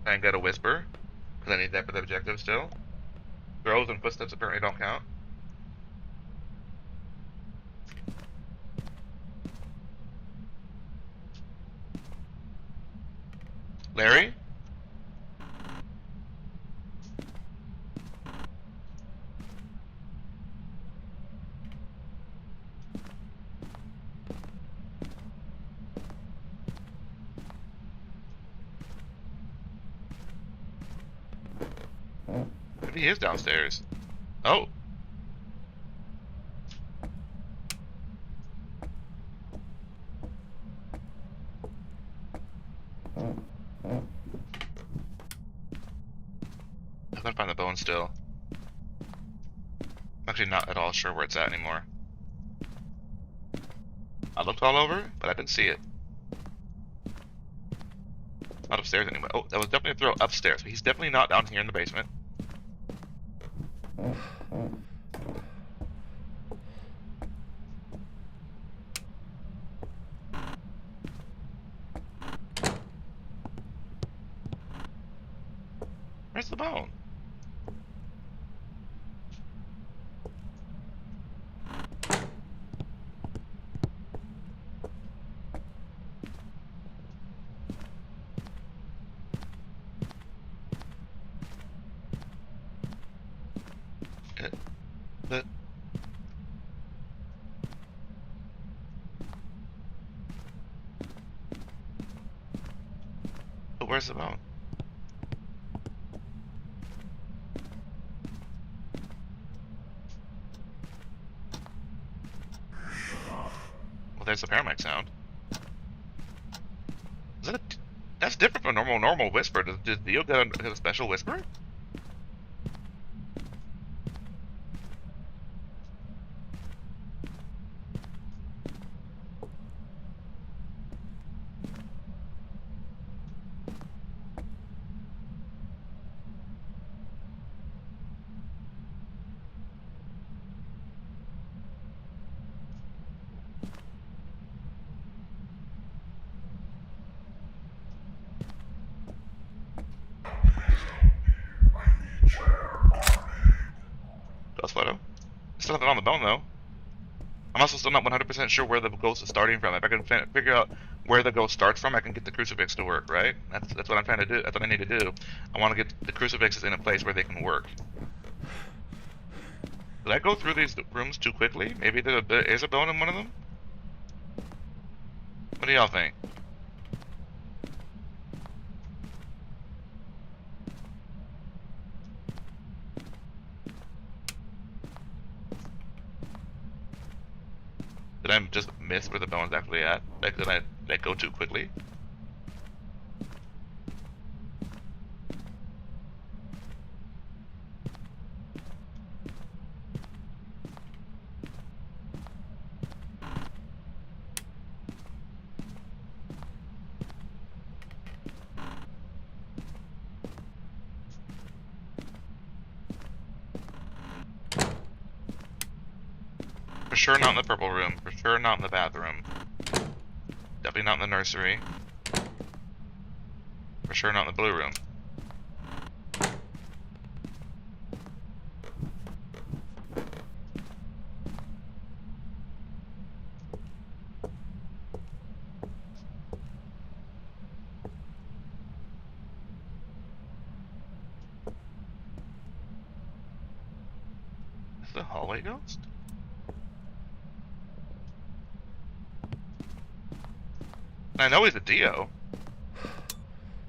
Speaker 1: Try and get a whisper, because I need that for the objective still. Throws and footsteps apparently don't count. Larry? Maybe he is downstairs. Oh. I can't find the bone still. I'm actually not at all sure where it's at anymore. I looked all over, but I didn't see it. Not upstairs anyway. Oh, that was definitely a throw upstairs, but he's definitely not down here in the basement. Where's the bone? But where's the bone? Where's the paramedic sound? Is that that's different from a normal whisper. Did Theo get a special whisper? Photo. Still nothing on the bone though. I'm also still not 100% sure where the ghost is starting from. If I can figure out where the ghost starts from, I can get the crucifix to work, right? That's what I'm trying to do. That's what I need to do. I want to get the crucifixes in a place where they can work. Did I go through these rooms too quickly? Maybe there is a bone in one of them? What do y'all think? Did I just miss where the bone's actually at? Like, did I go too quickly? For sure not in the purple room. For sure not in the bathroom. Definitely not in the nursery. For sure not in the blue room. Is the hallway ghost? I know he's a Dio.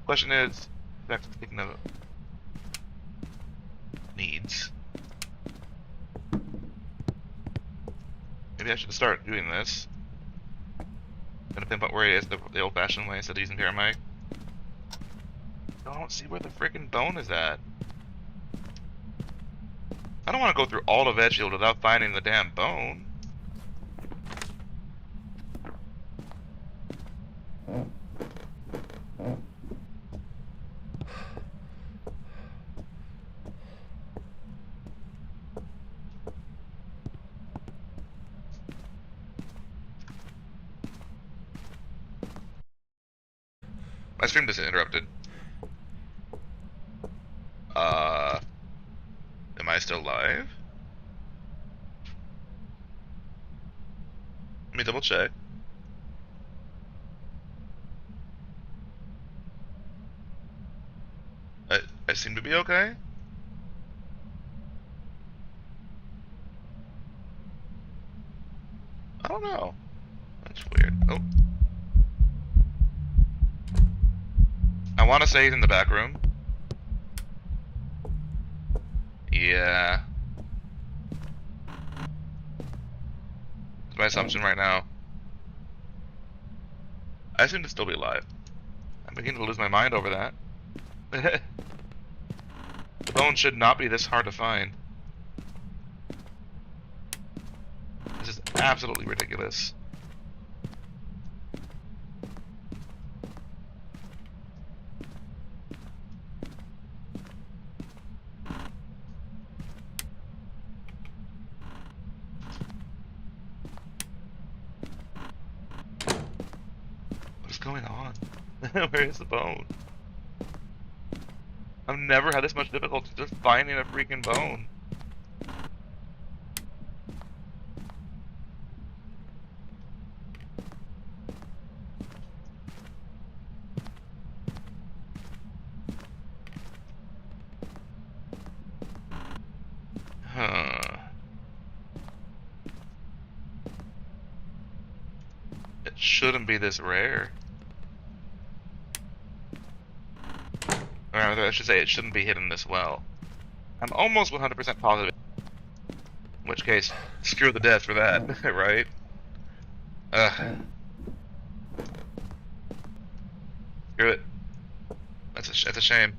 Speaker 1: Question is, back to speaking of needs. Maybe I should start doing this. Gonna pinpoint where he is the old-fashioned way instead of using paramedic. I don't see where the freaking bone is at. I don't want to go through all of Edgefield without finding the damn bone. My stream just interrupted. Am I still live? Let me double check. I seem to be okay. I don't know. That's weird. Oh. I want to say he's in the back room. Yeah. That's my assumption right now. I seem to still be alive. I'm beginning to lose my mind over that. The bone should not be this hard to find. This is absolutely ridiculous. What is going on? Where is the bone? I've never had this much difficulty just finding a freaking bone. Huh. It shouldn't be this rare. Or I should say, it shouldn't be hidden this well. I'm almost 100% positive. In which case, screw the death for that, right? Ugh. Screw it. That's a shame.